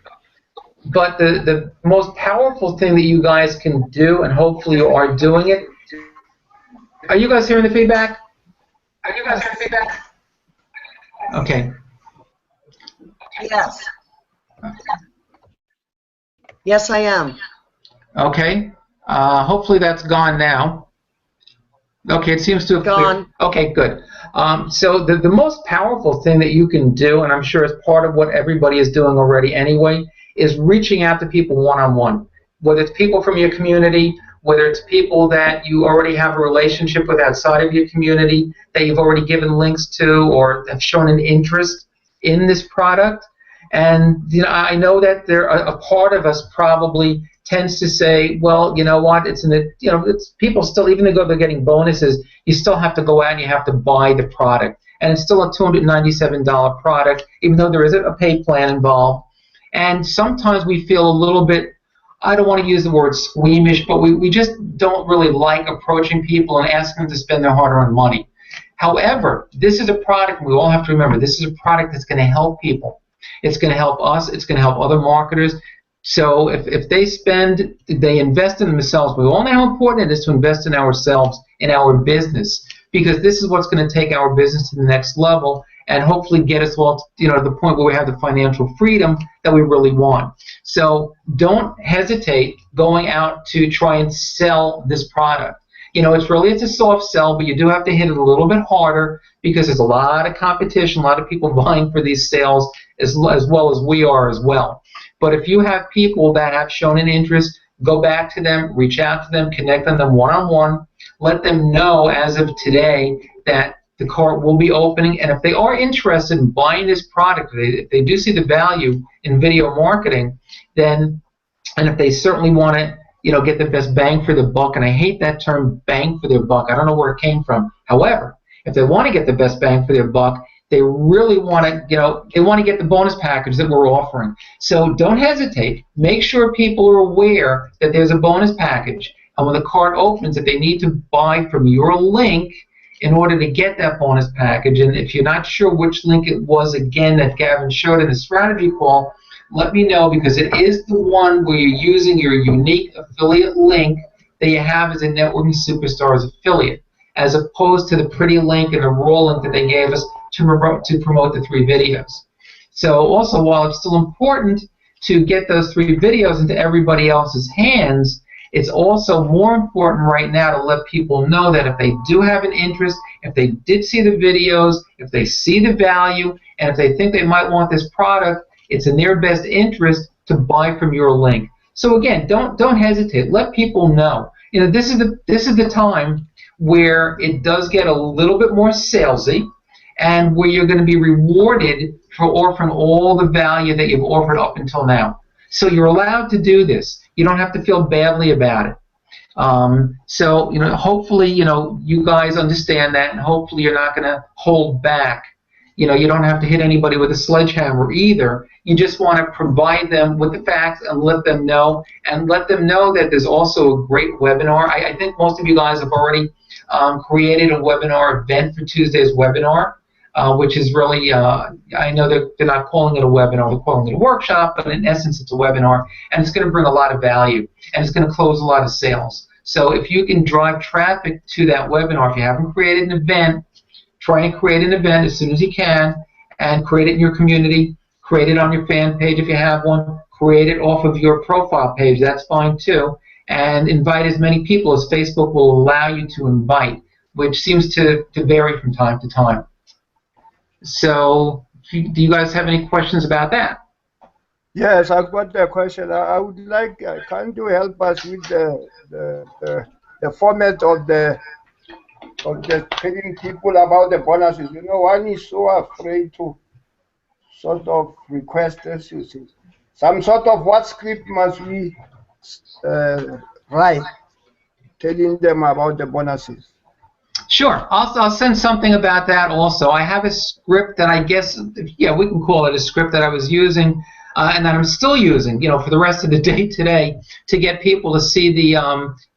But the most powerful thing that you guys can do, and hopefully you are doing it. Are you guys hearing the feedback? Are you guys hearing feedback? Okay. Yes. Yes, I am. Okay. Hopefully that's gone now. Okay, it seems to have gone. Okay, good. So the most powerful thing that you can do, and I'm sure it's part of what everybody is doing already anyway, is reaching out to people one-on-one. Whether it's people from your community, whether it's people that you already have a relationship with outside of your community, that you've already given links to or have shown an interest in this product. And you know, I know that a part of us probably tends to say, well, you know what, it's people still, even though they're getting bonuses, you still have to go out and you have to buy the product. And it's still a $297 product, even though there is a pay plan involved. And sometimes we feel a little bit, I don't want to use the word squeamish, but we just don't really like approaching people and asking them to spend their hard-earned money. However, this is a product, and we all have to remember, this is a product that's going to help people. It's going to help us. It's going to help other marketers. So if they invest in themselves, we all know how important it is to invest in ourselves, in our business, because this is what's going to take our business to the next level, and hopefully get us all, to the point where we have the financial freedom that we really want. So don't hesitate going out to try and sell this product. It's a soft sell, but you do have to hit it a little bit harder because there's a lot of competition, a lot of people vying for these sales as well as we are as well. But if you have people that have shown an interest, go back to them, reach out to them, connect on them one-on-one, let them know as of today that the cart will be opening, and if they are interested in buying this product, if they do see the value in video marketing, then, and if they certainly want to, get the best bang for the buck, and I hate that term, bang for their buck. I don't know where it came from. However, if they want to get the best bang for their buck, they really want to, they want to get the bonus package that we're offering. So don't hesitate. Make sure people are aware that there's a bonus package, and when the cart opens, that they need to buy from your link in order to get that bonus package. And if you're not sure which link it was, again, that Gavin showed in the strategy call, let me know, because it is the one where you're using your unique affiliate link that you have as a Networking Superstars affiliate, as opposed to the pretty link and the raw link that they gave us to promote the 3 videos. So also, while it's still important to get those 3 videos into everybody else's hands, it's also more important right now to let people know that if they do have an interest, if they did see the videos, if they see the value, and if they think they might want this product, it's in their best interest to buy from your link. So again, don't hesitate. Let people know. This is the time where it does get a little bit more salesy, and where you're going to be rewarded for offering all the value that you've offered up until now. So you're allowed to do this. You don't have to feel badly about it. So hopefully you guys understand that, and hopefully you're not going to hold back. You don't have to hit anybody with a sledgehammer either. You just want to provide them with the facts and let them know that there's also a great webinar. I think most of you guys have already created a webinar event for Tuesday's webinar, which is really, I know they're not calling it a webinar, they're calling it a workshop, but in essence it's a webinar, and it's going to bring a lot of value, and it's going to close a lot of sales. So if you can drive traffic to that webinar, if you haven't created an event, try and create an event as soon as you can, and create it in your community, create it on your fan page if you have one, create it off of your profile page, that's fine too, and invite as many people as Facebook will allow you to invite, which seems to vary from time to time. So, do you guys have any questions about that? Yes, I've got a question. I would like, can you help us with the format of the telling people about the bonuses? One is so afraid to sort of request this. Some sort of what script must we write telling them about the bonuses? Sure, I'll send something about that also. I have a script that I guess, yeah, we can call it a script that I was using and that I'm still using, for the rest of the day today to get people to see the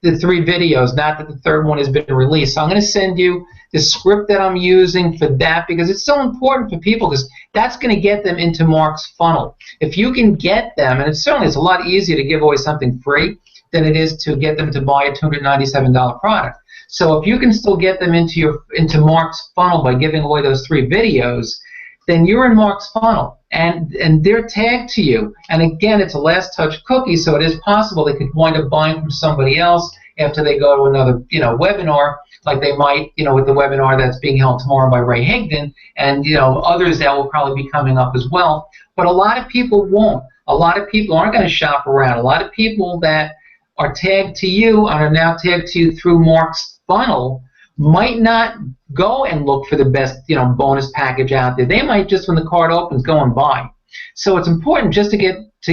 3 videos, not that the 3rd one has been released. So I'm going to send you the script that I'm using for that, because it's so important for people, because that's going to get them into Mark's funnel. If you can get them, and it's a lot easier to give away something free than it is to get them to buy a $297 product. So if you can still get them into Mark's funnel by giving away those 3 videos, then you're in Mark's funnel, and they're tagged to you. And again, it's a last touch cookie, so it is possible they could wind up buying from somebody else after they go to another webinar, like they might with the webinar that's being held tomorrow by Ray Higdon, and others that will probably be coming up as well. But a lot of people won't. A lot of people aren't going to shop around. A lot of people that are tagged to you and are now tagged to you through Mark's funnel might not go and look for the best bonus package out there. They might just, when the card opens, go and buy. So it's important just to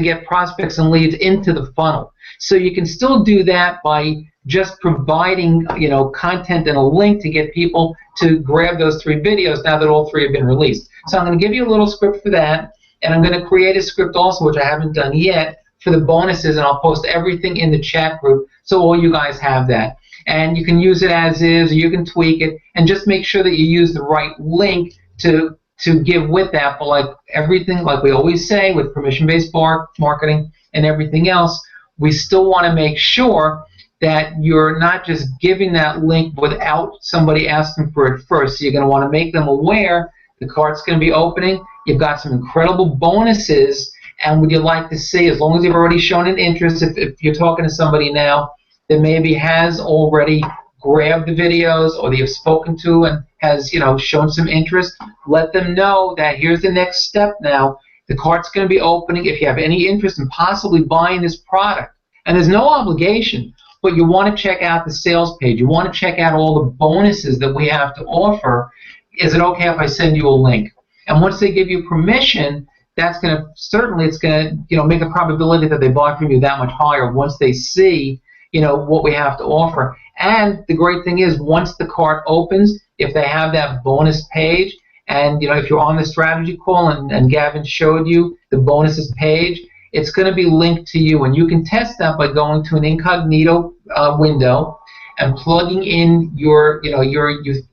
get prospects and leads into the funnel. So you can still do that by just providing content and a link to get people to grab those 3 videos now that all 3 have been released. So I'm going to give you a little script for that, and I'm going to create a script also, which I haven't done yet, for the bonuses, and I'll post everything in the chat group so all you guys have that. And you can use it as is, or you can tweak it, and just make sure that you use the right link to give with that. But like everything, like we always say with permission-based marketing and everything else, we still want to make sure that you're not just giving that link without somebody asking for it first. So you're going to want to make them aware The cart's going to be opening. You've got some incredible bonuses. And would you like to see, as long as you've already shown an interest, if you're talking to somebody now that maybe has already grabbed the videos or that you've spoken to and has, shown some interest, let them know that here's the next step now. The cart's going to be opening. If you have any interest in possibly buying this product, and there's no obligation, but you want to check out the sales page. You want to check out all the bonuses that we have to offer. Is it okay if I send you a link? And once they give you permission, that's going to certainly, it's going to make the probability that they buy from you that much higher once they see what we have to offer. And the great thing is, once the cart opens, if they have that bonus page, and if you're on the strategy call and Gavin showed you the bonuses page, it's going to be linked to you, and you can test that by going to an incognito window and plugging in your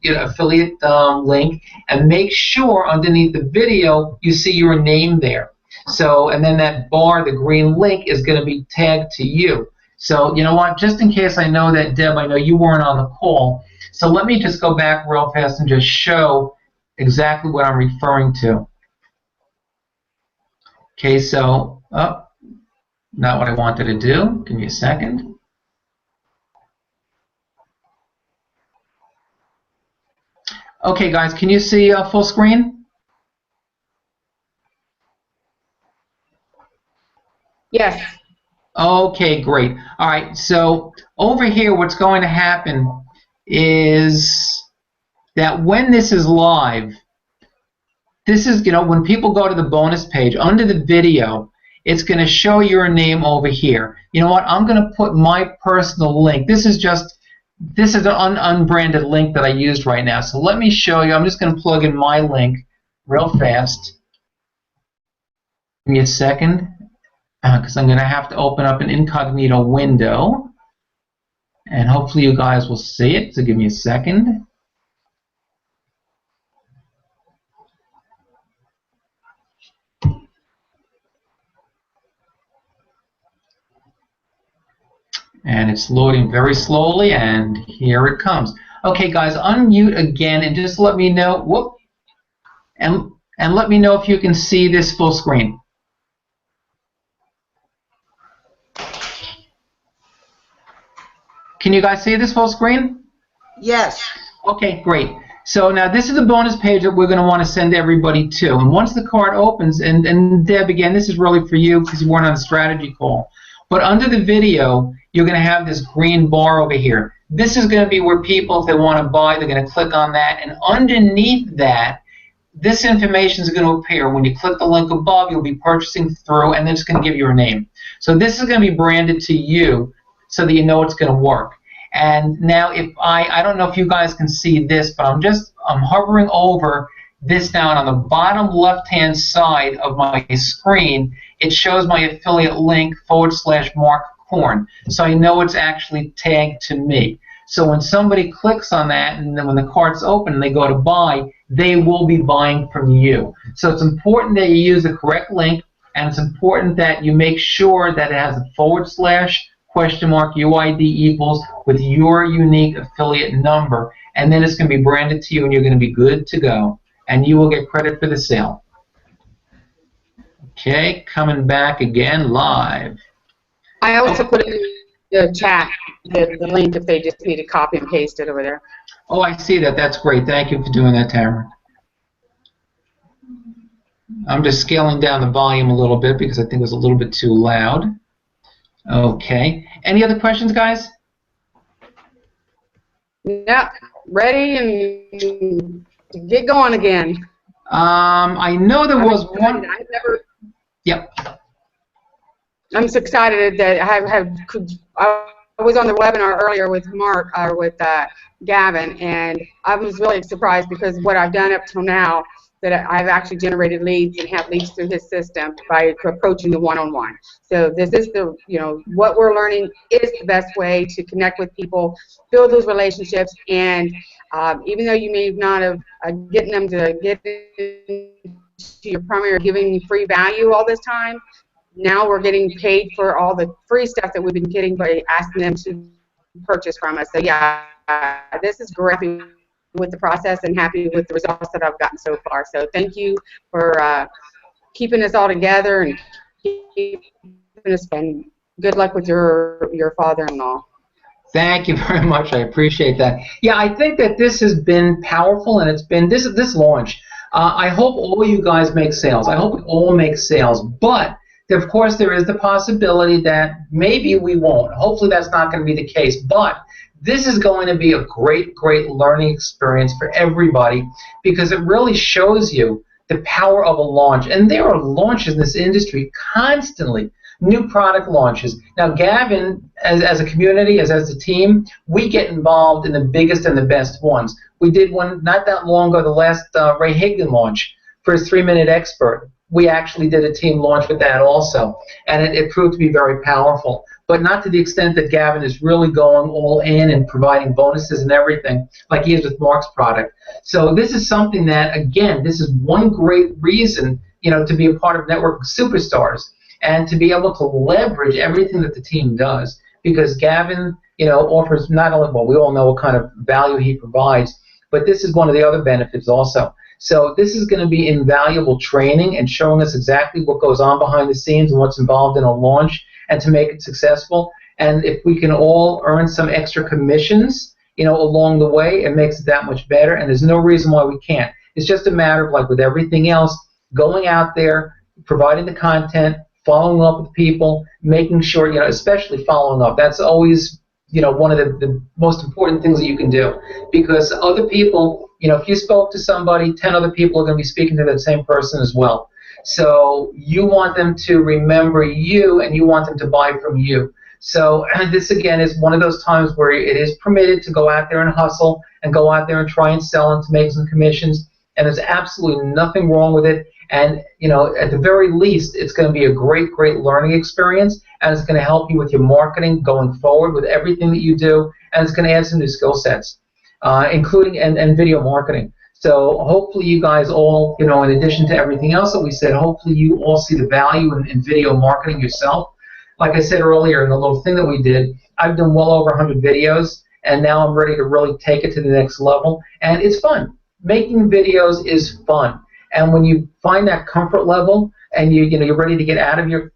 affiliate link, and make sure underneath the video you see your name there. So, and then that bar, the green link, is going to be tagged to you. So, you know what? Just in case, I know that Deb, I know you weren't on the call. So let me just go back real fast and just show exactly what I'm referring to. Okay, so, oh, not what I wanted to do. Give me a second. Okay, guys, can you see full screen? Yes. Okay, great. All right, so over here what's going to happen is that when this is live, this is, when people go to the bonus page, under the video, it's going to show your name over here. You know what? I'm going to put my personal link. This is an unbranded link that I used right now. So let me show you. I'm just going to plug in my link real fast. Give me a second, because I'm going to have to open up an incognito window. And hopefully you guys will see it. So give me a second. And it's loading very slowly, and here it comes. Okay, guys, unmute again and just let me know. Whoop, and let me know if you can see this full screen. Can you guys see this full screen? Yes. Okay, great. So now this is the bonus page that we're going to want to send everybody to. And once the card opens, and Deb, again, this is really for you because you weren't on the strategy call. But under the video, you're going to have this green bar over here. This is going to be where people, if they want to buy, they're going to click on that. And underneath that, this information is going to appear. When you click the link above, you'll be purchasing through, and then it's going to give you your name. So this is going to be branded to you so that you know it's going to work. And now, if I don't know if you guys can see this, but I'm hovering over this down on the bottom left-hand side of my screen. It shows my affiliate link /Mark Korn. So I know it's actually tagged to me. So when somebody clicks on that, and then when the cart's open and they go to buy, they will be buying from you. So it's important that you use the correct link, and it's important that you make sure that it has a /UID equals with your unique affiliate number, and then it's going to be branded to you, and you're going to be good to go, and you will get credit for the sale. Okay, coming back again live. I also put in the chat the link if they just need to copy and paste it over there. Oh, I see that. That's great. Thank you for doing that, Tamara. I'm just scaling down the volume a little bit because I think it was a little bit too loud. Okay. Any other questions, guys? Yep. Ready and to get going again. I know there was one. Yep. I'm so excited that I was on the webinar earlier with Mark, or with Gavin, and I was really surprised because what I've done up till now, that I've actually generated leads and have leads through his system by approaching the one-on-one. So this is the, what we're learning is the best way to connect with people, build those relationships, and even though you may not have getting them to get into your primary, giving you free value all this time, now we're getting paid for all the free stuff that we've been getting by asking them to purchase from us. So yeah, this is great. with the process and happy with the results that I've gotten so far. So thank you for keeping us all together and keeping us fun. Good luck with your father-in-law. Thank you very much. I appreciate that. Yeah, I think that this has been powerful, and it's been this launch. I hope all you guys make sales. I hope we all make sales. But of course, there is the possibility that maybe we won't. Hopefully, that's not going to be the case. But this is going to be a great, great learning experience for everybody because it really shows you the power of a launch. And there are launches in this industry constantly. New product launches. Now, Gavin, as a community, as a team, we get involved in the biggest and the best ones. We did one not that long ago, the last Ray Higdon launch for his 3-Minute Expert. We actually did a team launch with that also, and it proved to be very powerful, but not to the extent that Gavin is really going all in and providing bonuses and everything like he is with Mark's product. So this is something that, again, this is one great reason, to be a part of Network Superstars. And to be able to leverage everything that the team does, because Gavin, offers not only, well, we all know what kind of value he provides, but this is one of the other benefits also. So this is going to be invaluable training and showing us exactly what goes on behind the scenes and what's involved in a launch and to make it successful. And if we can all earn some extra commissions, along the way, it makes it that much better. And there's no reason why we can't. It's just a matter of, like with everything else, going out there, providing the content, following up with people, making sure, especially following up. That's always, one of the most important things that you can do. Because other people, if you spoke to somebody, 10 other people are going to be speaking to that same person as well. So you want them to remember you, and you want them to buy from you. So this, again, is one of those times where it is permitted to go out there and hustle and go out there and try and sell and to make some commissions. And there's absolutely nothing wrong with it. And, at the very least, it's going to be a great, great learning experience, and it's going to help you with your marketing going forward with everything that you do, and it's going to add some new skill sets, including and video marketing. So hopefully you guys all, in addition to everything else that we said, hopefully you all see the value in video marketing yourself. Like I said earlier in the little thing that we did, I've done well over 100 videos, and now I'm ready to really take it to the next level, and it's fun. Making videos is fun. And when you find that comfort level, and you're ready to get out of your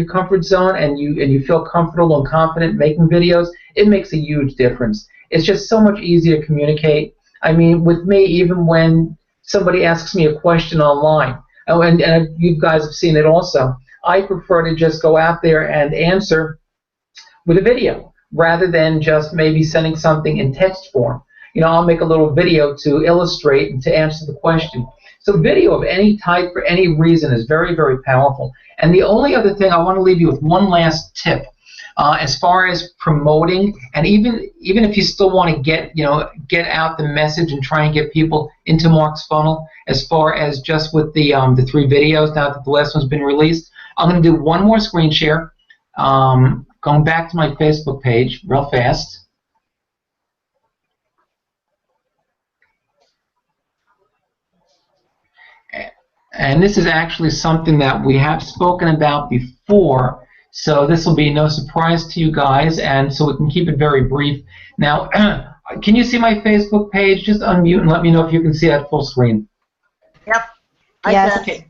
comfort zone, and you feel comfortable and confident making videos, it makes a huge difference. It's just so much easier to communicate. I mean, with me, even when somebody asks me a question online, and you guys have seen it also, I prefer to just go out there and answer with a video rather than just maybe sending something in text form. I'll make a little video to illustrate and to answer the question. So video of any type for any reason is very, very powerful. And the only other thing, I want to leave you with one last tip. As far as promoting, and even if you still want to get out the message and try and get people into Mark's funnel, as far as just with the 3 videos, now that the last one's been released, I'm going to do one more screen share. Going back to my Facebook page real fast. And this is actually something that we have spoken about before, so this will be no surprise to you guys, and so we can keep it very brief. Now, can you see my Facebook page? Just unmute and let me know if you can see that full screen. Yep. Yes. Okay.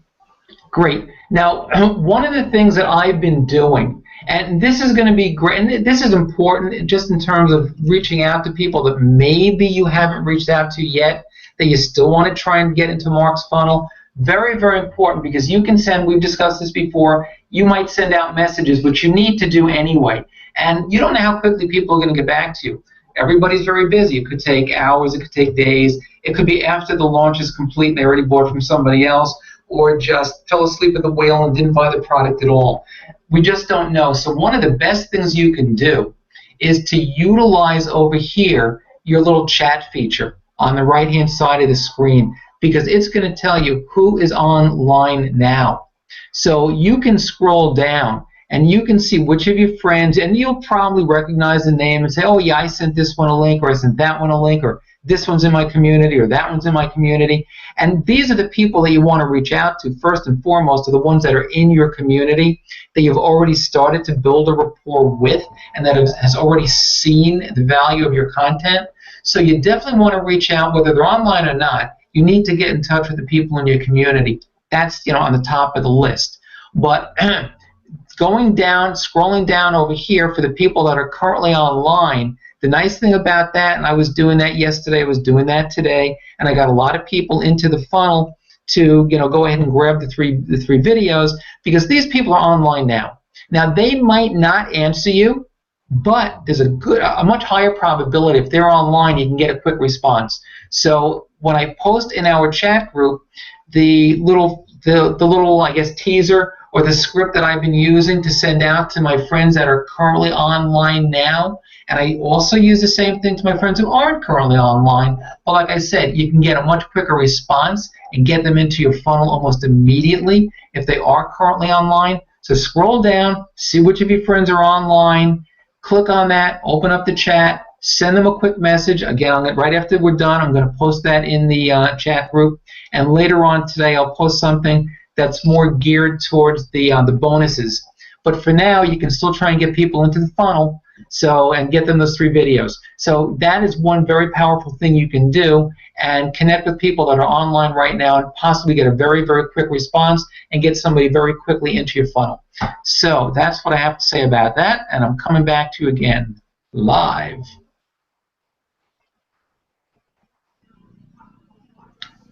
Great. Now, one of the things that I've been doing, and this is going to be great, and this is important just in terms of reaching out to people that maybe you haven't reached out to yet, that you still want to try and get into Mark's funnel. Very, very important, because you can send, we've discussed this before, you might send out messages, which you need to do anyway. And you don't know how quickly people are going to get back to you. Everybody's very busy. It could take hours, it could take days. It could be after the launch is complete and they already bought from somebody else, or just fell asleep at the wheel and didn't buy the product at all. We just don't know. So one of the best things you can do is to utilize over here your little chat feature on the right-hand side of the screen, because it's going to tell you who is online now. So you can scroll down and you can see which of your friends, and you'll probably recognize the name and say, oh yeah, I sent this one a link, or I sent that one a link, or this one's in my community, or that one's in my community. And these are the people that you want to reach out to first and foremost, are the ones that are in your community, that you've already started to build a rapport with, and that has already seen the value of your content. So you definitely want to reach out, whether they're online or not. You need to get in touch with the people in your community. That's, on the top of the list. But going down, scrolling down over here for the people that are currently online, the nice thing about that, and I was doing that yesterday, I was doing that today, and I got a lot of people into the funnel to go ahead and grab the three videos, because these people are online now. Now they might not answer you, but there's a much higher probability if they're online you can get a quick response. So when I post in our chat group the little I guess teaser or the script that I've been using to send out to my friends that are currently online now, and I also use the same thing to my friends who aren't currently online. But like I said, you can get a much quicker response and get them into your funnel almost immediately if they are currently online. So scroll down, see which of your friends are online, click on that, open up the chat, send them a quick message. Again, right after we're done, I'm going to post that in the chat group. And later on today, I'll post something that's more geared towards the bonuses. But for now, you can still try and get people into the funnel, and get them those 3 videos. So that is one very powerful thing you can do, and connect with people that are online right now and possibly get a very, very quick response and get somebody very quickly into your funnel. So that's what I have to say about that, and I'm coming back to you again live.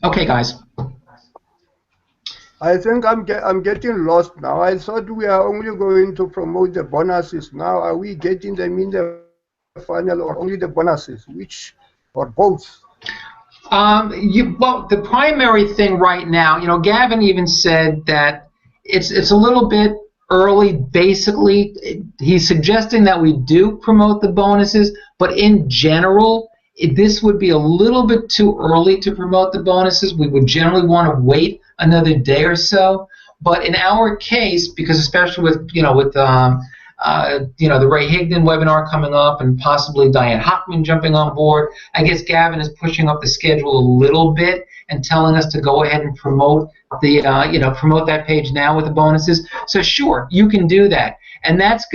Okay, guys. I think I'm getting lost now. I thought we are only going to promote the bonuses. Now are we getting them in the funnel or only the bonuses? Which or both? Well, the primary thing right now, Gavin even said that it's a little bit early. Basically, he's suggesting that we do promote the bonuses, but in general, this would be a little bit too early to promote the bonuses. We would generally want to wait another day or so. But in our case, because especially with the Ray Higdon webinar coming up and possibly Diane Hockman jumping on board, I guess Gavin is pushing up the schedule a little bit and telling us to go ahead and promote promote that page now with the bonuses. So sure, you can do that, and that's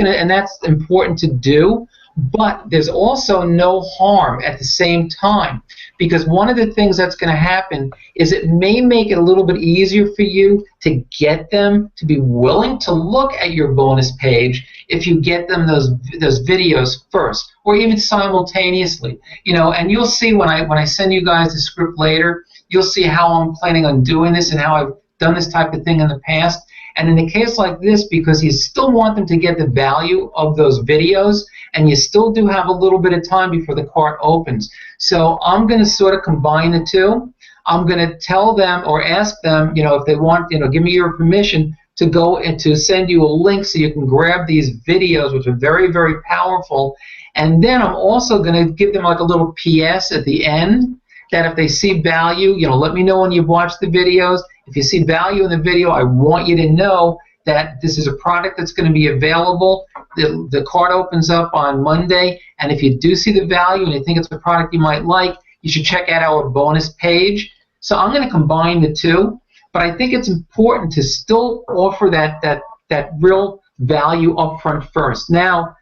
important to do. But there's also no harm at the same time, because one of the things that's going to happen is it may make it a little bit easier for you to get them to be willing to look at your bonus page if you get them those videos first, or even simultaneously. And you'll see when I send you guys the script later, you'll see how I'm planning on doing this and how I've done this type of thing in the past. And in a case like this, because you still want them to get the value of those videos, and you still do have a little bit of time before the cart opens. So I'm going to sort of combine the two. I'm going to tell them or ask them, if they want, give me your permission to go and to send you a link so you can grab these videos, which are very, very powerful. And then I'm also going to give them like a little PS at the end that if they see value, let me know when you've watched the videos. If you see value in the video, I want you to know that this is a product that's going to be available. The cart opens up on Monday, and if you do see the value and you think it's a product you might like, you should check out our bonus page. So I'm going to combine the two, but I think it's important to still offer that real value up front first. Now,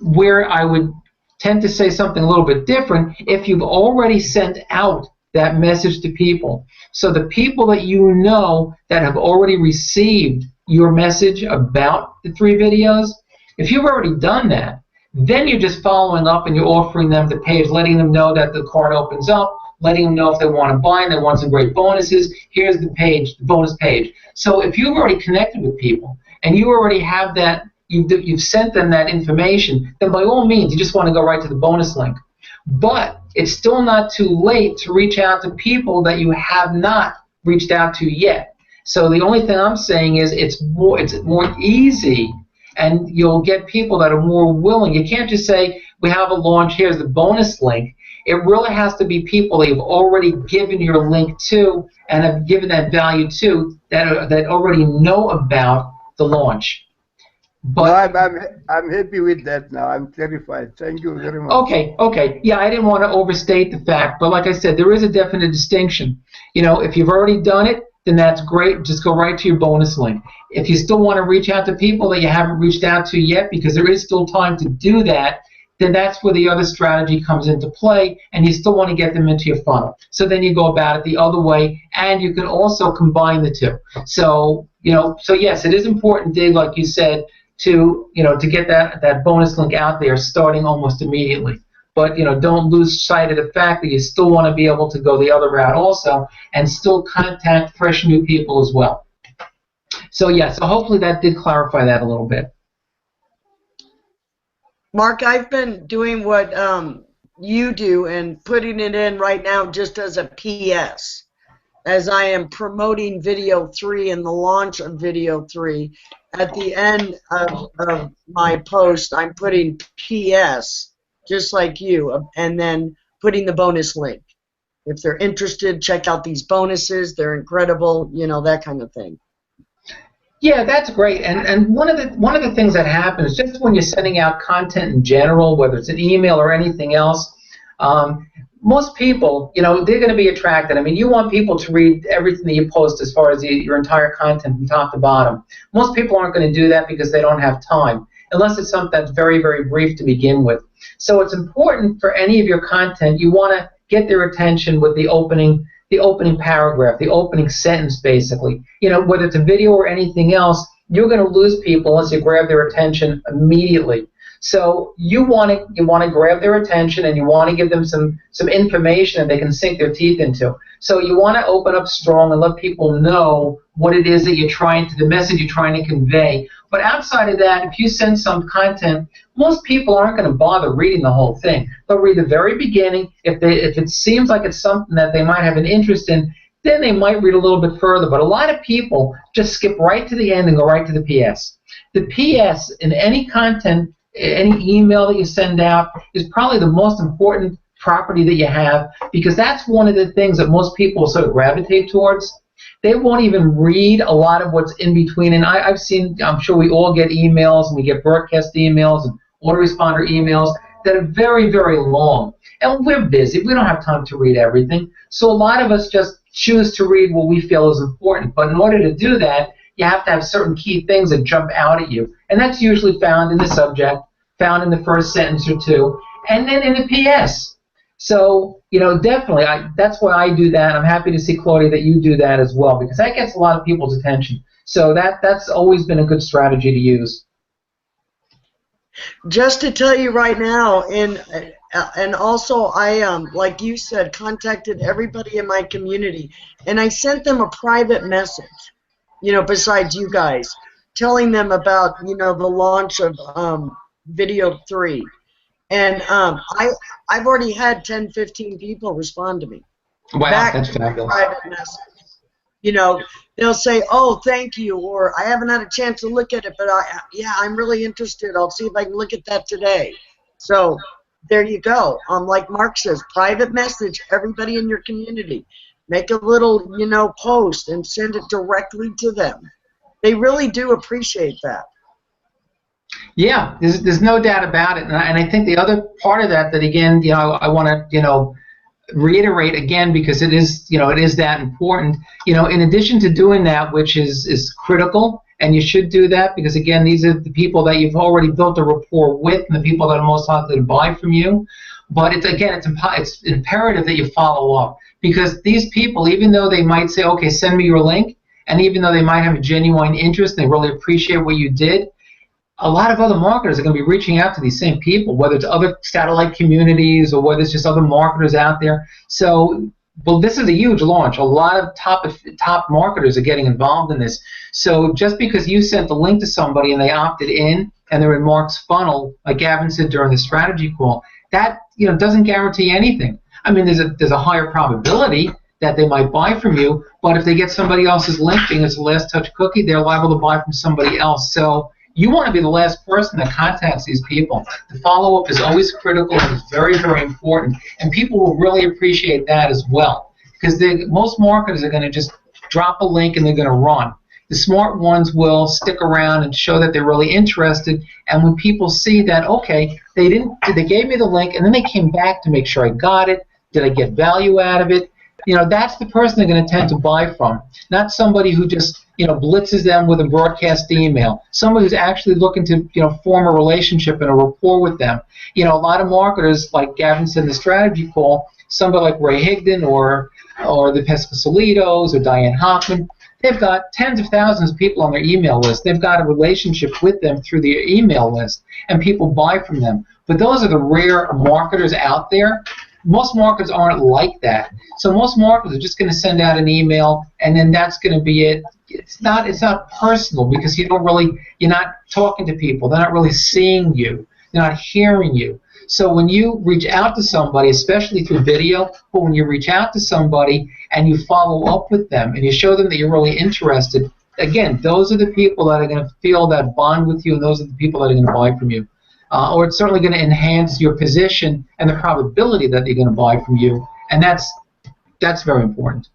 where I would tend to say something a little bit different, if you've already sent out that message to people. So the people that you know that have already received your message about the 3 videos, if you've already done that, then you're just following up and you're offering them the page, letting them know that the cart opens up, letting them know if they want to buy and they want some great bonuses. Here's the page, the bonus page. So if you've already connected with people and you already have that, you've sent them that information, then by all means you just want to go right to the bonus link. But it's still not too late to reach out to people that you have not reached out to yet. So the only thing I'm saying is it's more easy, and you'll get people that are more willing. You can't just say, we have a launch, here's the bonus link. It really has to be people that you've already given your link to and have given that value to that already know about the launch. But no, I'm happy with that now. I'm clarified. Thank you very much. Okay. Yeah, I didn't want to overstate the fact, but like I said, there is a definite distinction. If you've already done it, then that's great. Just go right to your bonus link. If you still want to reach out to people that you haven't reached out to yet, because there is still time to do that, then that's where the other strategy comes into play, and you still want to get them into your funnel. So then you go about it the other way, and you can also combine the two. So, so yes, it is important, Dave, like you said, to get that bonus link out there starting almost immediately. But don't lose sight of the fact that you still want to be able to go the other route also, and still contact fresh new people as well. So yeah, so hopefully that did clarify that a little bit. Mark, I've been doing what you do and putting it in right now just as a PS, as I am promoting Video 3 and the launch of Video 3. At the end of my post, I'm putting PS, just like you, and then putting the bonus link. If they're interested, check out these bonuses. They're incredible, that kind of thing. Yeah, that's great. And one of the things that happens just when you're sending out content in general, whether it's an email or anything else, most people, they're going to be attracted. I mean, you want people to read everything that you post as far as your entire content from top to bottom. Most people aren't going to do that because they don't have time, unless it's something that's very, very brief to begin with. So it's important for any of your content, you want to get their attention with the opening paragraph, the opening sentence, basically. Whether it's a video or anything else, you're going to lose people unless you grab their attention immediately. So you want to grab their attention, and you want to give them some information that they can sink their teeth into. So you want to open up strong and let people know what it is that the message you're trying to convey. But outside of that, if you send some content, most people aren't going to bother reading the whole thing. They'll read the very beginning. If it seems like it's something that they might have an interest in, then they might read a little bit further. But a lot of people just skip right to the end and go right to the PS. The PS in any content, any email that you send out, is probably the most important property that you have, because that's one of the things that most people sort of gravitate towards. They won't even read a lot of what's in between. And I'm sure we all get emails, and we get broadcast emails and autoresponder emails that are very, very long. And we're busy. We don't have time to read everything. So a lot of us just choose to read what we feel is important. But in order to do that, you have to have certain key things that jump out at you. And that's usually found in the subject, found in the first sentence or two, and then in the PS. So, definitely, that's why I do that. I'm happy to see, Claudia, that you do that as well, because that gets a lot of people's attention. So that's always been a good strategy to use. Just to tell you right now, and also I, like you said, contacted everybody in my community, and I sent them a private message, besides you guys, telling them about, the launch of Video 3. And I've already had 10, 15 people respond to me. Wow, that's fabulous. Private message. They'll say, "Oh, thank you," or "I haven't had a chance to look at it, but I'm really interested. I'll see if I can look at that today." So there you go. Like Mark says, private message everybody in your community. Make a little, post and send it directly to them. They really do appreciate that. Yeah, there's no doubt about it, and I think the other part of that again, I want to, reiterate again, because it is that important. In addition to doing that, which is critical, and you should do that, because again, these are the people that you've already built a rapport with, and the people that are most likely to buy from you. But it's imperative that you follow up, because these people, even though they might say, okay, send me your link, and even though they might have a genuine interest, they really appreciate what you did, a lot of other marketers are going to be reaching out to these same people, whether it's other satellite communities or whether it's just other marketers out there. So, this is a huge launch. A lot of top marketers are getting involved in this. So just because you sent the link to somebody and they opted in and they're in Mark's funnel, like Gavin said during the strategy call, that doesn't guarantee anything. I mean, there's a higher probability that they might buy from you, but if they get somebody else's link, being it's the last touch cookie, they're liable to buy from somebody else. So you want to be the last person that contacts these people. The follow-up is always critical and is very, very important, and people will really appreciate that as well, because most marketers are going to just drop a link and they're going to run. The smart ones will stick around and show that they're really interested, and when people see that, okay, they gave me the link and then they came back to make sure I got it, did I get value out of it, that's the person they're going to tend to buy from, not somebody who just blitzes them with a broadcast email. Somebody who's actually looking to form a relationship and a rapport with them. A lot of marketers, like Gavin said in the strategy call, somebody like Ray Higdon or the Pescasolitos or Diane Hoffman, they've got tens of thousands of people on their email list. They've got a relationship with them through their email list, and people buy from them. But those are the rare marketers out there. Most marketers aren't like that. So most marketers are just going to send out an email, and then that's going to be it. It's not personal, because you're not talking to people. They're not really seeing you. They're not hearing you. So when you reach out to somebody, especially through video, but when you reach out to somebody and you follow up with them and you show them that you're really interested, again, those are the people that are going to feel that bond with you, and those are the people that are going to buy from you. Or it's certainly going to enhance your position and the probability that they're going to buy from you, and that's very important.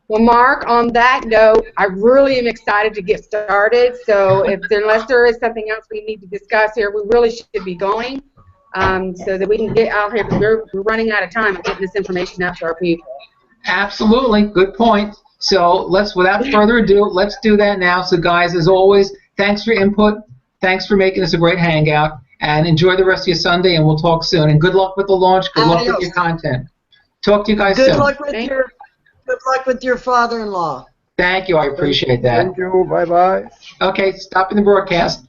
Well, Mark, on that note, I really am excited to get started. So unless there is something else we need to discuss here, we really should be going so that we can get out here, because we're running out of time of getting this information out to our people. Absolutely. Good point. So without further ado, let's do that now. So guys, as always, thanks for your input. Thanks for making this a great hangout, and enjoy the rest of your Sunday, and we'll talk soon. And good luck with the launch. Good luck with your content. Talk to you guys soon. Good luck with your father-in-law. Thank you. I appreciate that. Thank you. Bye-bye. Okay, stopping the broadcast.